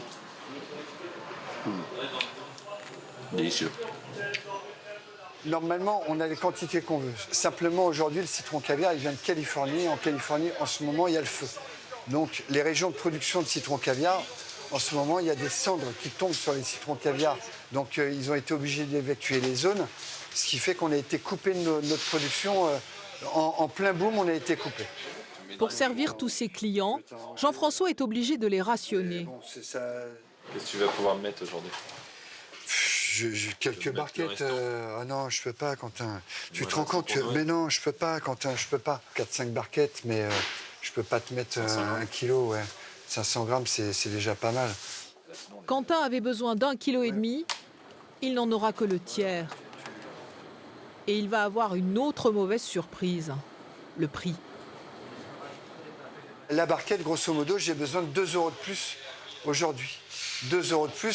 R: Délicieux.
I: Normalement, on a les quantités qu'on veut. Simplement, aujourd'hui, le citron caviar, il vient de Californie. En Californie, en ce moment, il y a le feu. Donc, les régions de production de citron caviar, en ce moment, il y a des cendres qui tombent sur les citrons caviar. Donc, ils ont été obligés d'évacuer les zones, ce qui fait qu'on a été coupé de notre production. En plein boom, on a été coupé.
C: Pour servir tous ses clients, Jean-François est obligé de les rationner.
R: Qu'est-ce que tu vas pouvoir me mettre aujourd'hui?
I: quelques barquettes. Ah non, je peux pas, Quentin. Tu te rends compte Mais non, je peux pas, Quentin, je peux pas. 4-5 barquettes, mais je peux pas te mettre 1 kilo, ouais. 500 grammes, c'est déjà pas mal.
C: Quentin avait besoin d'1,5 kg. Il n'en aura que le tiers. Et il va avoir une autre mauvaise surprise. Le prix.
I: La barquette, grosso modo, j'ai besoin de 2 € de plus aujourd'hui. 2 € de plus,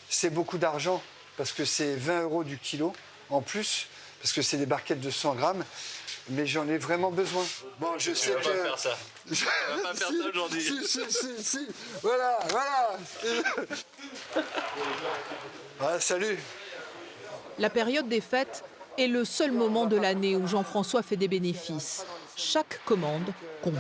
I: c'est beaucoup d'argent, parce que c'est 20 € du kilo en plus, parce que c'est des barquettes de 100 grammes, mais j'en ai vraiment besoin. Bon, je sais que...
R: On va pas faire ça. On va pas faire ça aujourd'hui.
I: Si. Voilà. Ah, salut.
C: La période des fêtes est le seul moment de l'année où Jean-François fait des bénéfices. Chaque commande compte.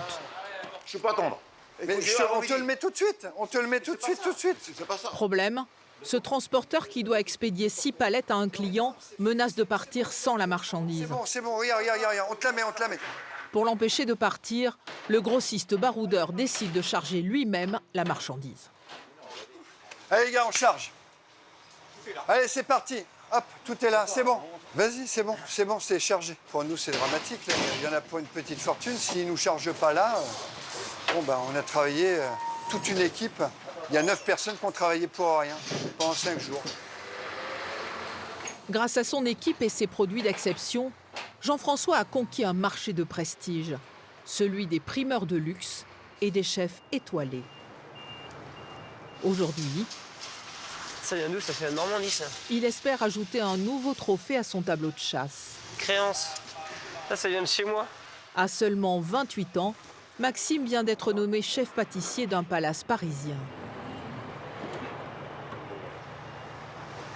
O: Je peux pas attendre.
I: Mais on te le met tout de suite. On te le met tout de suite.
O: C'est pas ça.
C: Problème, ce transporteur qui doit expédier 6 palettes à un client menace de partir sans la marchandise.
I: C'est bon, regarde, on te la met.
C: Pour l'empêcher de partir, le grossiste baroudeur décide de charger lui-même la marchandise.
I: Allez les gars, on charge. Allez, c'est parti. Hop, tout est là, c'est bon. Vas-y, c'est bon, c'est chargé. Pour nous, c'est dramatique. Là. Il y en a pour une petite fortune. S'ils ne nous chargent pas là, on a travaillé toute une équipe. Il y a 9 personnes qui ont travaillé pour rien pendant 5 jours.
C: Grâce à son équipe et ses produits d'exception, Jean-François a conquis un marché de prestige, celui des primeurs de luxe et des chefs étoilés. Aujourd'hui,
Q: Ça vient d'où? Ça fait la Normandie, ça.
C: il espère ajouter un nouveau trophée à son tableau de chasse.
Q: Créance. Ça vient de chez moi.
C: À seulement 28 ans, Maxime vient d'être nommé chef pâtissier d'un palace parisien.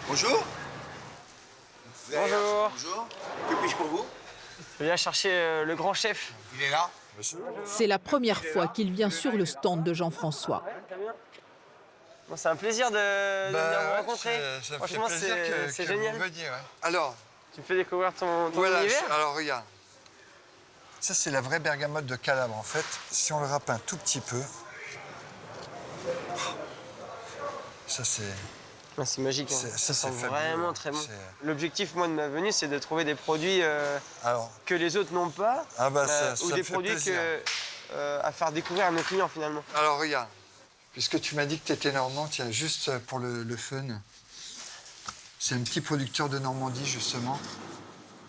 O: Bonjour.
Q: Bonjour.
O: Bonjour. Que puis-je pour vous?
Q: Je viens chercher le grand chef.
O: Il est là, monsieur.
C: C'est la première fois qu'il vient sur le stand de Jean-François.
Q: Bon, c'est un plaisir de venir vous rencontrer.
I: Ça me
Q: Franchement,
I: fait plaisir
Q: c'est
I: que
Q: génial.
I: vous veniez, ouais. Alors,
Q: Tu me fais découvrir ton
I: voilà,
Q: univers.
I: alors regarde. Ça, c'est la vraie bergamote de Calabre, en fait. Si on le râpe un tout petit peu... Ça, c'est...
Q: Ah, c'est magique. Hein. Ça sent
I: fabuleux.
Q: vraiment très bon. L'objectif, moi, de ma venue, c'est de trouver des produits que les autres n'ont pas.
I: Ah bah,
Q: ou
I: ça
Q: des
I: me fait
Q: produits
I: plaisir.
Q: à faire découvrir à nos clients, finalement.
I: Alors, regarde. Puisque tu m'as dit que tu étais normand, tiens, juste pour le fun. C'est un petit producteur de Normandie, justement.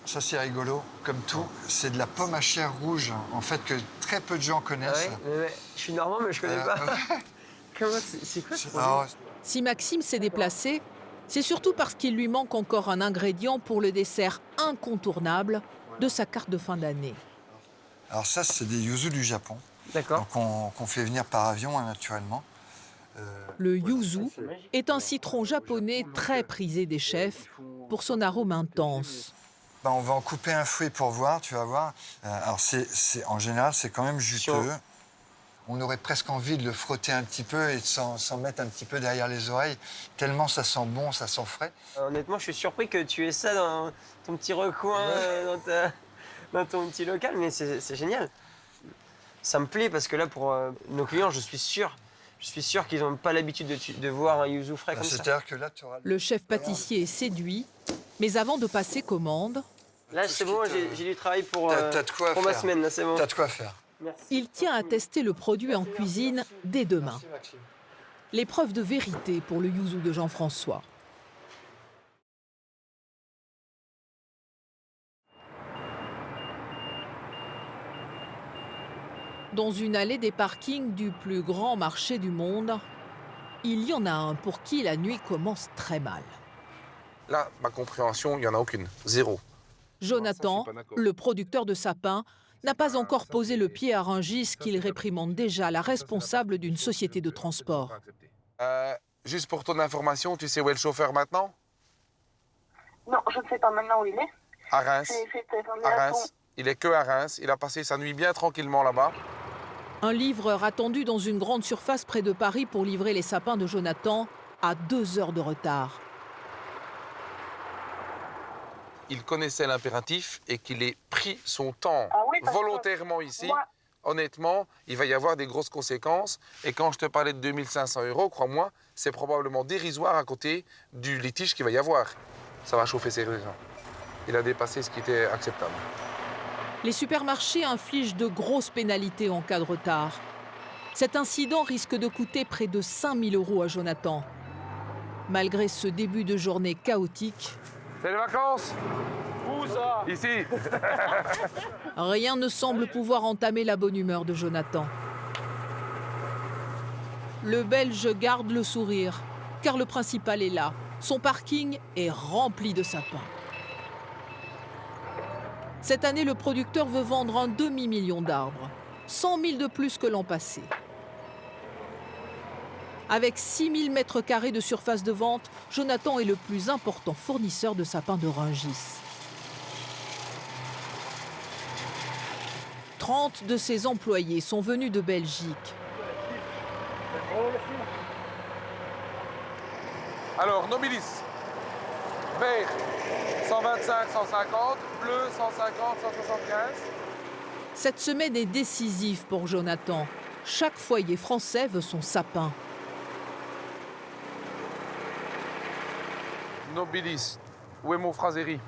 I: Ça, c'est rigolo, comme tout. C'est de la pomme à chair rouge, en fait, que très peu de gens connaissent.
Q: Ah ouais, je suis normand, mais je connais pas. Comment c'est quoi ce produit?
C: Si Maxime s'est déplacé, c'est surtout parce qu'il lui manque encore un ingrédient pour le dessert incontournable de sa carte de fin d'année.
I: Alors ça, c'est des yuzu du Japon.
Q: D'accord.
I: Qu'on fait venir par avion, hein, naturellement.
C: Le yuzu est un citron japonais très prisé des chefs pour son arôme intense.
I: Ben, on va en couper un fruit pour voir, tu vas voir. Alors en général, c'est quand même juteux. On aurait presque envie de le frotter un petit peu et de s'en mettre un petit peu derrière les oreilles, tellement ça sent bon, ça sent frais.
Q: Honnêtement, je suis surpris que tu aies ça dans ton petit recoin, dans ton petit local, mais c'est génial. Ça me plaît parce que là, pour nos clients, je suis sûr qu'ils n'ont pas l'habitude de voir un yuzu frais comme ça.
I: C'est-à-dire que là, tu auras...
C: Le chef pâtissier est séduit, mais avant de passer commande...
Q: Là, c'est bon, j'ai du travail pour
I: pour
Q: ma semaine, là, c'est bon.
I: T'as de quoi faire.
Q: Merci.
C: Il tient à tester le produit en cuisine dès demain. L'épreuve de vérité pour le yuzu de Jean-François. Dans une allée des parkings du plus grand marché du monde, il y en a un pour qui la nuit commence très mal.
F: Là, ma compréhension, il n'y en a aucune. Zéro.
C: Jonathan, le producteur de sapins, n'a pas encore posé le pied à Rungis qu'il réprimande déjà la responsable d'une société de transport.
F: Juste pour ton information, tu sais où est le chauffeur maintenant?
N: Non, je ne sais pas maintenant où il est.
F: À Reims. À Reims. Il est que à Reims. Il a passé sa nuit bien tranquillement là-bas.
C: Un livreur attendu dans une grande surface près de Paris pour livrer les sapins de Jonathan a 2 heures de retard.
F: Il connaissait l'impératif et qu'il ait pris son temps volontairement ici honnêtement, il va y avoir des grosses conséquences. Et quand je te parlais de 2500 €, crois-moi, c'est probablement dérisoire à côté du litige qu'il va y avoir. Ça va chauffer sérieusement. Il a dépassé ce qui était acceptable.
C: Les supermarchés infligent de grosses pénalités en cas de retard. Cet incident risque de coûter près de 5 000 € à Jonathan. Malgré ce début de journée chaotique,
F: c'est les vacances?
A: Où ça?
F: Ici.
C: rien ne semble pouvoir entamer la bonne humeur de Jonathan. Le Belge garde le sourire, car le principal est là. Son parking est rempli de sapins. Cette année, le producteur veut vendre un demi-million d'arbres, 100 000 de plus que l'an passé. Avec 6 000 mètres carrés de surface de vente, Jonathan est le plus important fournisseur de sapins de Rungis. 30 de ses employés sont venus de Belgique.
F: Alors, Nobilis, vert, 125, 150, bleu, 150, 175.
C: Cette semaine est décisive pour Jonathan. Chaque foyer français veut son sapin.
F: Nobilis, où est mon Frasérie?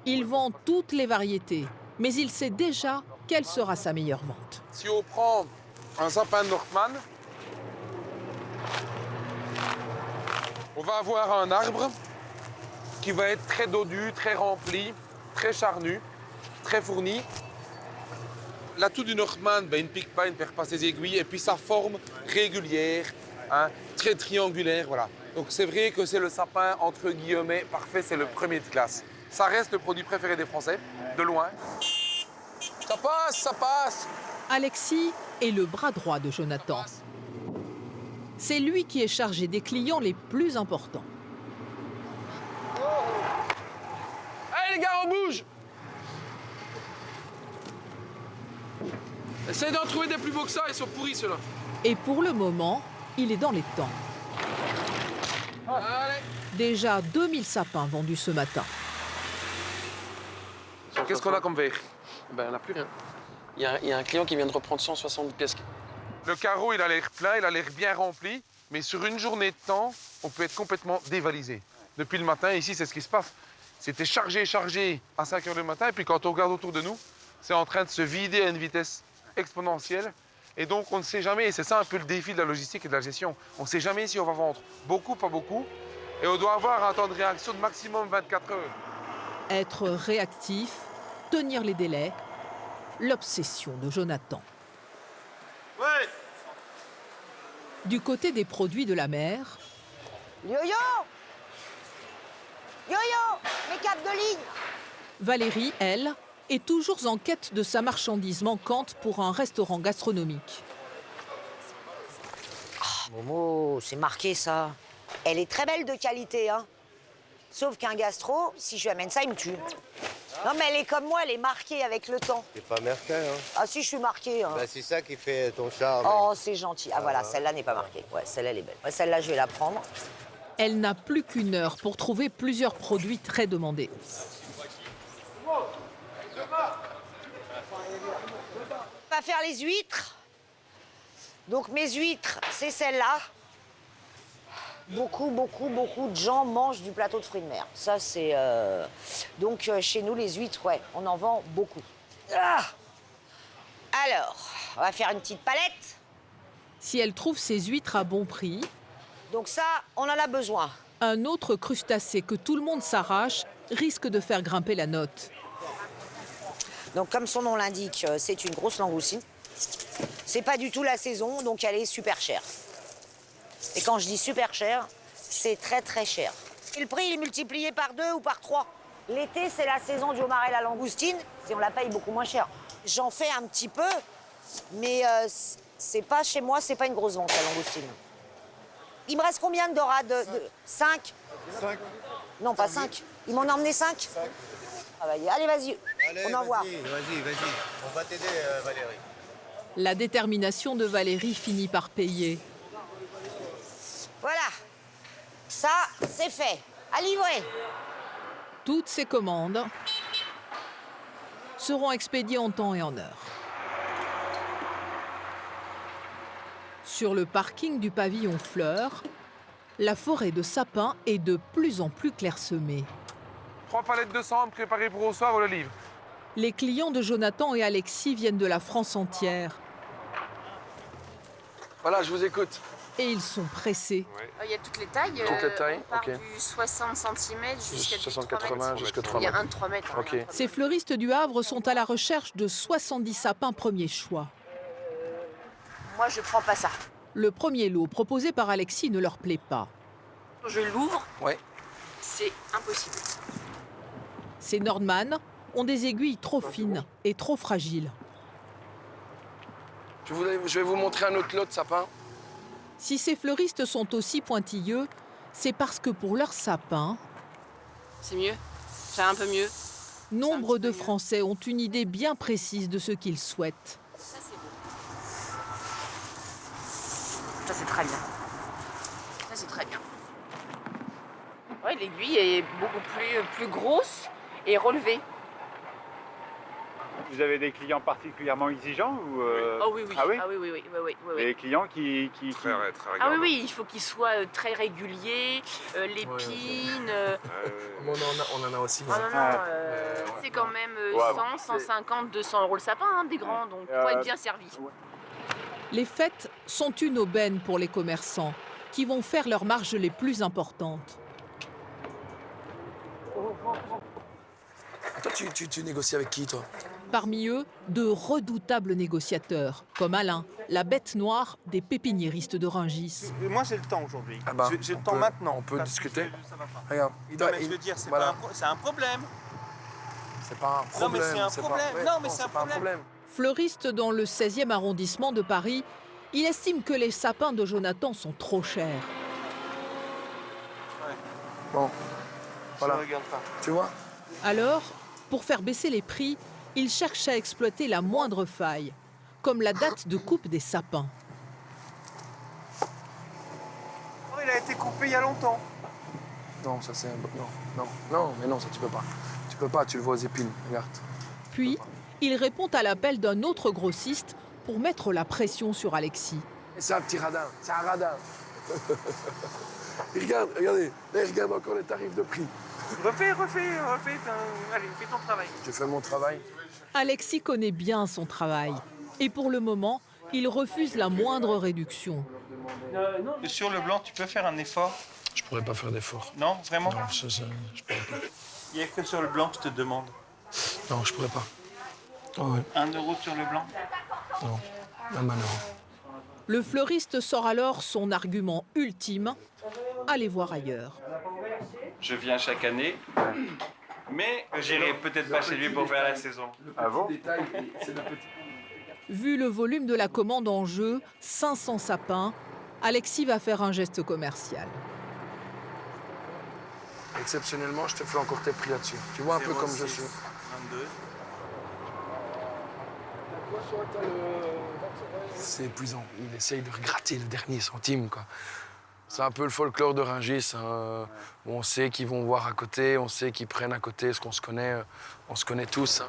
C: Il vend toutes les variétés, mais il sait déjà quelle sera sa meilleure vente.
F: Si on prend un sapin de Northman, on va avoir un arbre qui va être très dodu, très rempli, très charnu, très fourni. L'atout du Northman, il ne pique pas, il ne perd pas ses aiguilles, et puis sa forme régulière, hein, très triangulaire, voilà. Donc c'est vrai que c'est le sapin, entre guillemets, parfait, c'est le premier de classe. Ça reste le produit préféré des Français, de loin. Ça passe, ça passe.
C: Alexis est le bras droit de Jonathan. C'est lui qui est chargé des clients les plus importants.
H: Allez les gars, on bouge! Essaye d'en trouver des plus beaux que ça, ils sont pourris ceux-là.
C: Et pour le moment, il est dans les temps.
H: Allez.
C: Déjà 2000 sapins vendus ce matin.
F: Qu'est-ce qu'on a comme verre?
H: Ben, on n'a plus rien. Il y a un client qui vient de reprendre 170 pièces.
F: Le carreau, il a l'air plein, il a l'air bien rempli, mais sur une journée de temps, on peut être complètement dévalisé. Depuis le matin, ici, c'est ce qui se passe. C'était chargé à 5 h du matin, et puis quand on regarde autour de nous, c'est en train de se vider à une vitesse exponentielle. Et donc, on ne sait jamais, et c'est ça un peu le défi de la logistique et de la gestion. On ne sait jamais si on va vendre beaucoup, pas beaucoup, et on doit avoir un temps de réaction de maximum 24 heures.
C: Être réactif, tenir les délais, l'obsession de Jonathan.
A: Ouais.
C: Du côté des produits de la mer,
B: Yo-yo! Yo-yo! Mes câbles de ligne!
C: Valérie, elle, est toujours en quête de sa marchandise manquante pour un restaurant gastronomique.
B: Oh, Momo, c'est marqué ça. Elle est très belle de qualité, hein. Sauf qu'un gastro, si je lui amène ça, il me tue. Non, mais elle est comme moi, elle est marquée avec le temps.
S: T'es pas marqué, hein?
B: Ah si, je suis marquée. Hein.
S: Bah, c'est ça qui fait ton charme.
B: Oh, c'est gentil. Ah voilà, celle-là n'est pas marquée. Ouais, celle-là, elle est belle. Ouais, celle-là, je vais la prendre.
C: Elle n'a plus qu'une heure pour trouver plusieurs produits très demandés.
B: On va faire les huîtres. Donc mes huîtres, c'est celle-là. Beaucoup de gens mangent du plateau de fruits de mer. Ça, c'est... Donc, chez nous, les huîtres, ouais, on en vend beaucoup. Ah! Alors, on va faire une petite palette.
C: Si elle trouve ses huîtres à bon prix...
B: Donc ça, on en a besoin.
C: Un autre crustacé que tout le monde s'arrache risque de faire grimper la note.
B: Donc, comme son nom l'indique, c'est une grosse langoustine. C'est pas du tout la saison, donc elle est super chère. Et quand je dis super cher, c'est très cher. Et le prix, il est multiplié par 2 ou par 3. L'été, c'est la saison du homard et la langoustine, et on la paye beaucoup moins cher. J'en fais un petit peu, mais c'est pas chez moi, c'est pas une grosse vente, la langoustine. Il me reste combien de dorades? 5?
O: 5.
B: Non, pas 5. Ils m'en ont emmené 5? 5. Ah bah, allez, vas-y, on envoie.
S: Vas-y. On va t'aider, Valérie.
C: La détermination de Valérie finit par payer.
B: Voilà, ça, c'est fait. À livrer.
C: Toutes ces commandes seront expédiées en temps et en heure. Sur le parking du pavillon Fleurs, la forêt de sapins est de plus en plus clairsemée.
F: 3 palettes de cendres préparées pour au soir ou le livre.
C: Les clients de Jonathan et Alexis viennent de la France entière.
T: Voilà, je vous écoute.
C: Et ils sont pressés.
N: Il y a toutes les tailles.
T: Toutes les tailles,
N: on part
T: ok.
N: du 60 cm jusqu'à
T: 60-80 jusqu'à 3
N: Il y a
T: mètres.
N: un de 3 mètres.
T: Ok.
C: Ces fleuristes du Havre sont à la recherche de 70 sapins premier choix.
N: Moi, je prends pas ça.
C: Le premier lot proposé par Alexis ne leur plaît pas.
N: Je l'ouvre.
T: Ouais.
N: C'est impossible.
C: Ces Nordman ont des aiguilles trop fines et trop fragiles.
T: Je vais vous montrer un autre lot de sapins.
C: Si ces fleuristes sont aussi pointilleux, c'est parce que pour leurs sapins,
N: C'est mieux. C'est un peu mieux.
C: nombre de Français ont une idée bien précise de ce qu'ils souhaitent.
N: Ça, c'est beau. Ça, c'est très bien. Ça, c'est très bien. Ouais, l'aiguille est beaucoup plus grosse et relevée.
L: Vous avez des clients particulièrement exigeants ou
N: Oh oui, oui.
L: Ah oui,
N: oui.
L: Des clients qui...
F: Très
N: Ah oui, il faut qu'ils soient très réguliers, l'épine.
Q: On en a aussi.
N: C'est quand même
L: Ouais,
N: 100, 150, 200 euros le sapin, hein, des grands, donc faut être bien servi.
C: Les fêtes sont une aubaine pour les commerçants qui vont faire leurs marges les plus importantes.
T: Toi, tu négocies avec qui, toi?
C: Parmi eux, de redoutables négociateurs, comme Alain, la bête noire des pépiniéristes de Rungis.
H: Moi, j'ai le temps aujourd'hui.
T: Ah bah,
H: J'ai le
T: on
H: temps
T: peut-
H: maintenant.
T: on peut
H: parce
T: discuter.
H: que ça va pas.
T: Regarde.
H: Non, mais je veux dire, c'est
T: Voilà.
H: c'est un problème.
T: C'est pas un problème.
H: Non, mais c'est un
T: pas-
H: problème.
T: ouais,
H: Non, mais c'est un
T: pas
H: problème.
C: Fleuriste dans le 16e arrondissement de Paris, il estime que les sapins de Jonathan sont trop chers.
T: Bon, voilà.
H: Je regarde pas.
T: Tu vois?
C: Alors, pour faire baisser les prix, il cherche à exploiter la moindre faille, comme la date de coupe des sapins.
H: Oh, il a été coupé il y a longtemps.
T: Non, ça c'est un... Non, mais non, ça tu peux pas. Tu peux pas, tu le vois aux épines, regarde.
C: Puis, il répond à l'appel d'un autre grossiste pour mettre la pression sur Alexis.
T: C'est un petit radin, c'est un radin. Et regardez, là, regarde encore les tarifs de prix.
H: Refais. Allez, fais ton travail.
T: Je fais mon travail.
C: Alexis connaît bien son travail. Et pour le moment, il refuse la moindre réduction.
H: Sur le blanc, tu peux faire un effort?
T: Je pourrais pas faire d'effort.
H: Non, vraiment?
T: Non, ça, je pourrais pas.
H: Il n'y a que sur le blanc que je te demande.
T: Non, je pourrais pas. Oh, ouais.
H: 1 euro sur le blanc?
T: Non, même un euro.
C: Le fleuriste sort alors son argument ultime. Allez voir ailleurs.
R: Je viens chaque année, mais j'irai peut-être pas chez lui pour faire la saison.
L: Ah bon?
C: Vu le volume de la commande en jeu, 500 sapins, Alexis va faire un geste commercial.
T: Exceptionnellement, je te fais encore tes prix là-dessus. Tu vois un peu comme je suis.
H: 22.
T: C'est épuisant. Il essaye de gratter le dernier centime, quoi. C'est un peu le folklore de Rungis. Hein. On sait qu'ils vont voir à côté, on sait qu'ils prennent à côté, ce qu'on se connaît, on se connaît tous. Hein.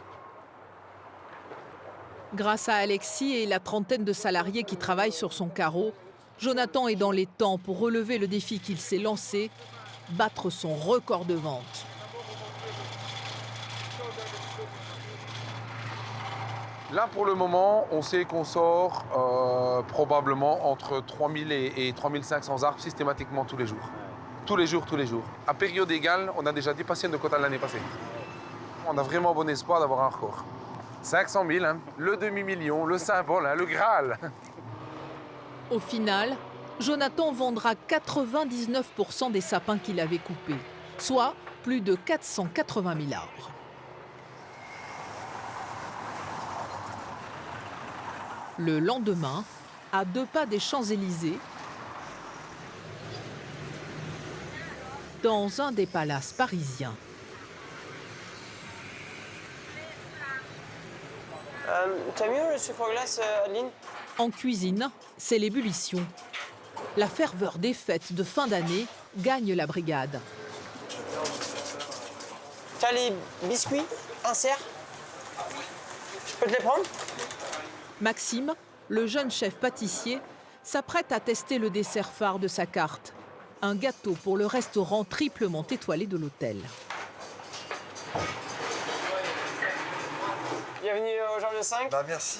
C: Grâce à Alexis et la trentaine de salariés qui travaillent sur son carreau, Jonathan est dans les temps pour relever le défi qu'il s'est lancé, battre son record de vente.
F: Là, pour le moment, on sait qu'on sort probablement entre 3000 et 3500 arbres systématiquement tous les jours. Tous les jours. À période égale, on a déjà dépassé nos quotas de l'année passée. On a vraiment bon espoir d'avoir un record. 500 000, hein, le demi-million, le symbole, hein, le Graal.
C: Au final, Jonathan vendra 99% des sapins qu'il avait coupés, soit plus de 480 000 arbres. Le lendemain, à 2 pas des Champs-Élysées, dans un des palaces parisiens.
Q: T'as mieux le sucre glace, Adeline?
C: En cuisine, c'est l'ébullition. La ferveur des fêtes de fin d'année gagne la brigade.
Q: T'as les biscuits? Insert? Je peux te les prendre?
C: Maxime, le jeune chef pâtissier, s'apprête à tester le dessert phare de sa carte. Un gâteau pour le restaurant triplement étoilé de l'hôtel.
Q: Bienvenue au Georges V.
I: Bah merci.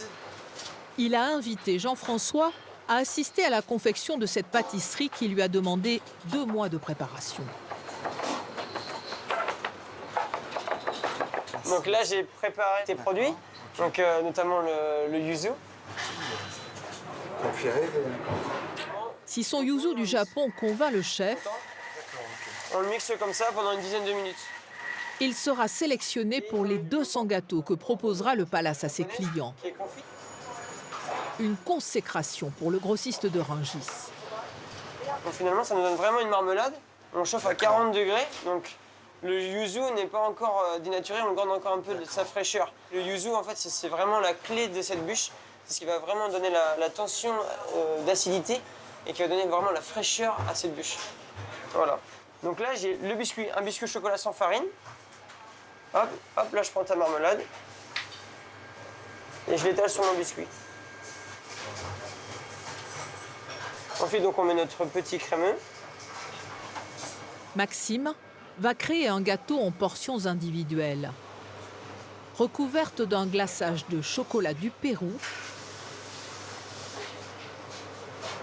C: Il a invité Jean-François à assister à la confection de cette pâtisserie qui lui a demandé 2 mois de préparation.
Q: Donc là, j'ai préparé tes produits, donc, notamment le yuzu.
C: Si son yuzu du Japon convainc le chef,
Q: on le mixe comme ça pendant une dizaine de minutes.
C: il sera sélectionné pour les 200 gâteaux que proposera le palace à ses clients. Une consécration pour le grossiste de Rungis.
Q: Donc finalement, ça nous donne vraiment une marmelade. On chauffe à 40 degrés, donc le yuzu n'est pas encore dénaturé, on garde encore un peu de sa fraîcheur. Le yuzu, en fait, c'est vraiment la clé de cette bûche. C'est ce qui va vraiment donner la tension d'acidité et qui va donner vraiment la fraîcheur à cette bûche. Voilà. Donc là, j'ai le biscuit, un biscuit au chocolat sans farine. Hop, hop, là, je prends ta marmelade et je l'étale sur mon biscuit. Ensuite, donc, on met notre petit crémeux.
C: Maxime va créer un gâteau en portions individuelles. Recouverte d'un glaçage de chocolat du Pérou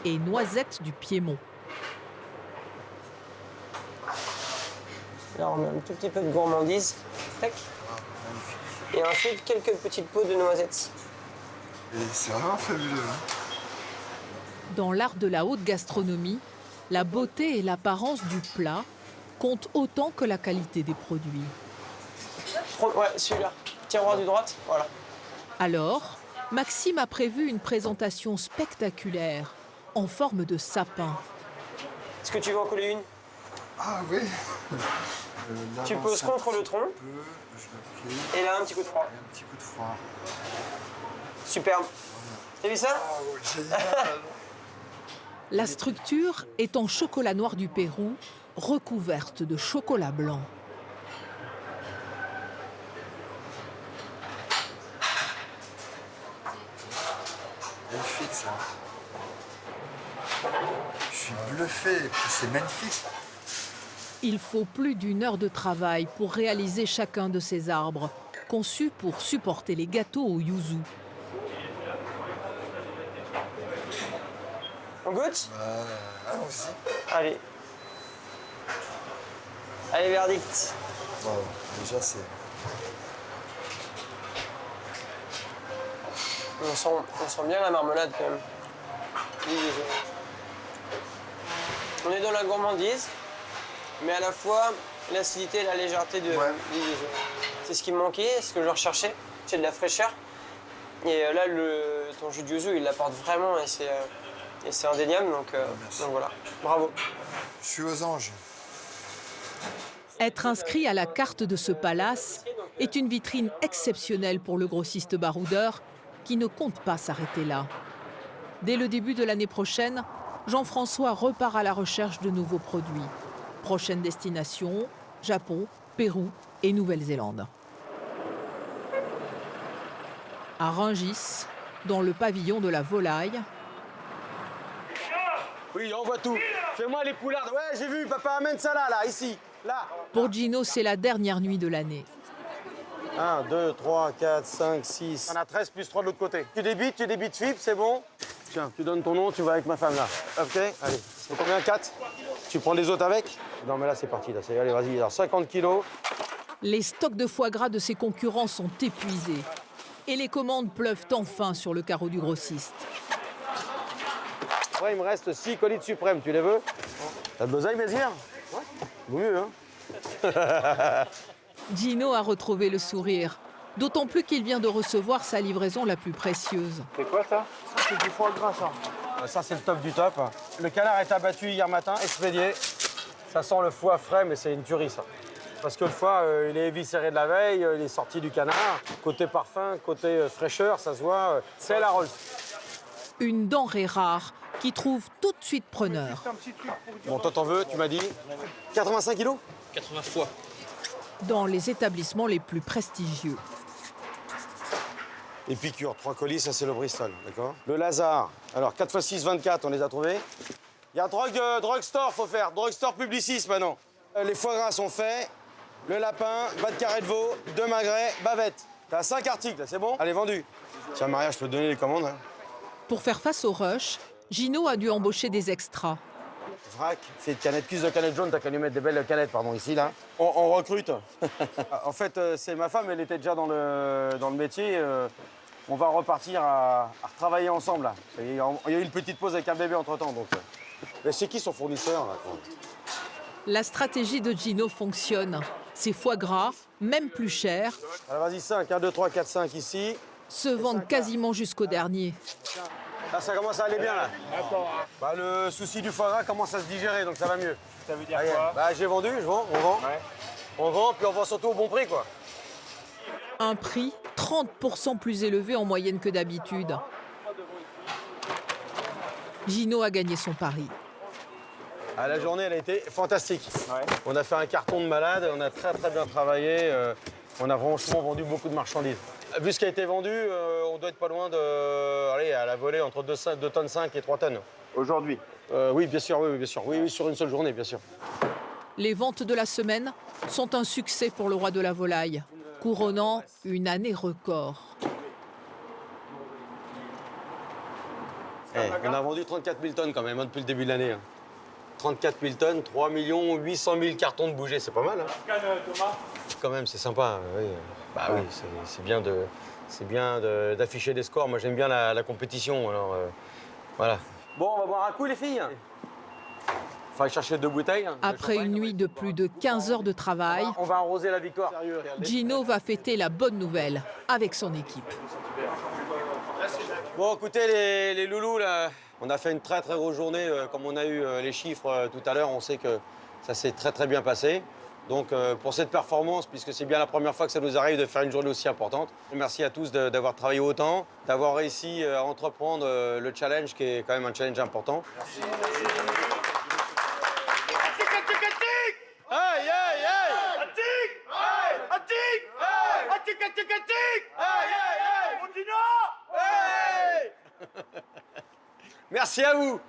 C: et noisettes du Piémont.
Q: Là, on met un tout petit peu de gourmandise. Tac. Et ensuite, quelques petites peaux de noisettes.
I: Et c'est vraiment fabuleux. Hein.
C: Dans l'art de la haute gastronomie, la beauté et l'apparence du plat comptent autant que la qualité des produits.
Q: Ouais, celui-là. Tiroir de droite, voilà.
C: Alors, Maxime a prévu une présentation spectaculaire en forme de sapin.
Q: Est-ce que tu veux en coller une?
I: Ah oui.
Q: Tu poses contre le tronc. Et là, un petit coup de froid.
I: Un petit coup de froid.
Q: Superbe. T'as vu ça?
C: La structure est en chocolat noir du Pérou, recouverte de chocolat blanc.
I: Magnifique ça. Je suis bluffé, c'est magnifique.
C: Il faut plus d'1 heure de travail pour réaliser chacun de ces arbres, conçus pour supporter les gâteaux au yuzu.
Q: On goûte?
I: Allons-y.
Q: Allez. Allez, verdict.
I: Wow, déjà c'est...
Q: On sent bien la marmelade quand même. On est dans la gourmandise, mais à la fois l'acidité et la légèreté du yuzu. C'est ce qui me manquait, ce que je recherchais. C'est de la fraîcheur. Et là, ton jus de yuzu, il l'apporte vraiment et c'est indéniable. Donc voilà, bravo.
I: Je suis aux anges.
C: Être inscrit à la carte de ce palace est une vitrine exceptionnelle pour le grossiste baroudeur qui ne compte pas s'arrêter là. Dès le début de l'année prochaine, Jean-François repart à la recherche de nouveaux produits. Prochaine destination, Japon, Pérou et Nouvelle-Zélande. À Rungis, dans le pavillon de la volaille.
A: Oui, on voit tout. Fais-moi les poulardes. Ouais, j'ai vu, papa amène ça là, ici, là.
C: Pour Gino, c'est la dernière nuit de l'année.
A: 1, 2, 3, 4, 5, 6. On a 13 plus 3 de l'autre côté. Tu débites FIP, c'est bon. Tiens, tu donnes ton nom, tu vas avec ma femme là. Ok, allez. C'est combien? 4. Tu prends les autres avec? Non, mais là, c'est parti. Là. Allez, vas-y. Alors, 50 kilos.
C: Les stocks de foie gras de ses concurrents sont épuisés. Et les commandes pleuvent enfin sur le carreau du grossiste.
A: Ouais, il me reste 6 colis de suprême. Tu les veux? T'as de l'oseille, Mézières? Ouais. Vaut mieux, hein.
C: Gino a retrouvé le sourire, d'autant plus qu'il vient de recevoir sa livraison la plus précieuse.
A: C'est quoi ça? Ça, c'est du foie gras, ça. Ça, c'est le top du top. Le canard est abattu hier matin, expédié. Ça sent le foie frais, mais c'est une tuerie, ça. Parce que le foie, il est éviscéré de la veille, il est sorti du canard. Côté parfum, côté fraîcheur, ça se voit, c'est la Rolls.
C: Une denrée rare qui trouve tout de suite preneur.
A: Bon, toi, t'en veux, tu m'as dit 85 kilos?
K: 80 fois.
C: Dans les établissements les plus prestigieux.
A: Et piqûres, 3 colis, ça c'est le Bristol, d'accord? Le Lazare, alors 4 x 6, 24, on les a trouvés. Il y a drugstore, faut faire, drugstore Publicis maintenant. Les foie gras sont faits, le lapin, bas de carré de veau, 2 magrets, bavette. T'as 5 articles, c'est bon? Allez, vendu. Tiens, Maria, je peux te donner les commandes. Hein.
C: Pour faire face au rush, Gino a dû embaucher des extras.
A: Vrac, c'est de canettes, plus de canettes jaunes, t'as qu'à lui mettre des belles canettes, pardon, ici, là. On recrute. En fait, c'est ma femme, elle était déjà dans le métier. On va repartir à retravailler ensemble, là. Il y a eu une petite pause avec un bébé entre-temps, donc... Mais c'est qui son fournisseur, là?
C: La stratégie de Gino fonctionne. Ses foie gras, même plus chers,
A: Alors vas-y, 5, 1, 2, 3, 4, 5 ici.
C: se vendent quasiment jusqu'au dernier.
A: Là, ça commence à aller bien, là. Bah, le souci du foie gras commence à se digérer, donc ça va mieux.
L: Ça veut dire
A: Allez,
L: quoi?
A: bah, j'ai vendu, on vend.
L: Ouais.
A: On vend, puis on vend surtout au bon prix, quoi.
C: Un prix 30% plus élevé en moyenne que d'habitude. Gino a gagné son pari.
A: Ah, la journée, elle a été fantastique. On a fait un carton de malade, on a très bien travaillé. On a franchement vendu beaucoup de marchandises. Vu ce qui a été vendu, on doit être pas loin de, allez, à la volée entre 2 tonnes 5 et 3 tonnes.
L: Aujourd'hui?
A: Oui, bien sûr, oui, bien sûr. Oui, sur une seule journée, bien sûr.
C: Les ventes de la semaine sont un succès pour le roi de la volaille, couronnant une année record.
A: On a vendu 34 000 tonnes quand même, hein, depuis le début de l'année. Hein. 34 000 tonnes, 3 800 000 cartons de bougés, c'est pas mal. Hein. Quand même, c'est sympa. Oui. Bah oui, c'est bien d'afficher des scores. Moi, j'aime bien la compétition. Alors, voilà. Bon, on va boire un coup, les filles. Il faut chercher 2 bouteilles. Hein,
C: Après une nuit de plus de 15 heures de travail,
A: on va arroser la victoire.
C: Gino va fêter la bonne nouvelle avec son équipe.
A: Bon, écoutez, les loulous, là, on a fait une très grosse journée. Comme on a eu les chiffres tout à l'heure, on sait que ça s'est très bien passé. Donc, pour cette performance, puisque c'est bien la première fois que ça nous arrive de faire une journée aussi importante, merci à tous d'avoir travaillé autant, d'avoir réussi à entreprendre le challenge, qui est quand même un challenge important. Merci. Aïe, aïe, aïe! Attic! Aïe! Attic! Aïe! Attic, attic, attic! Aïe, aïe, aïe! Continue! Aïe! Merci à vous!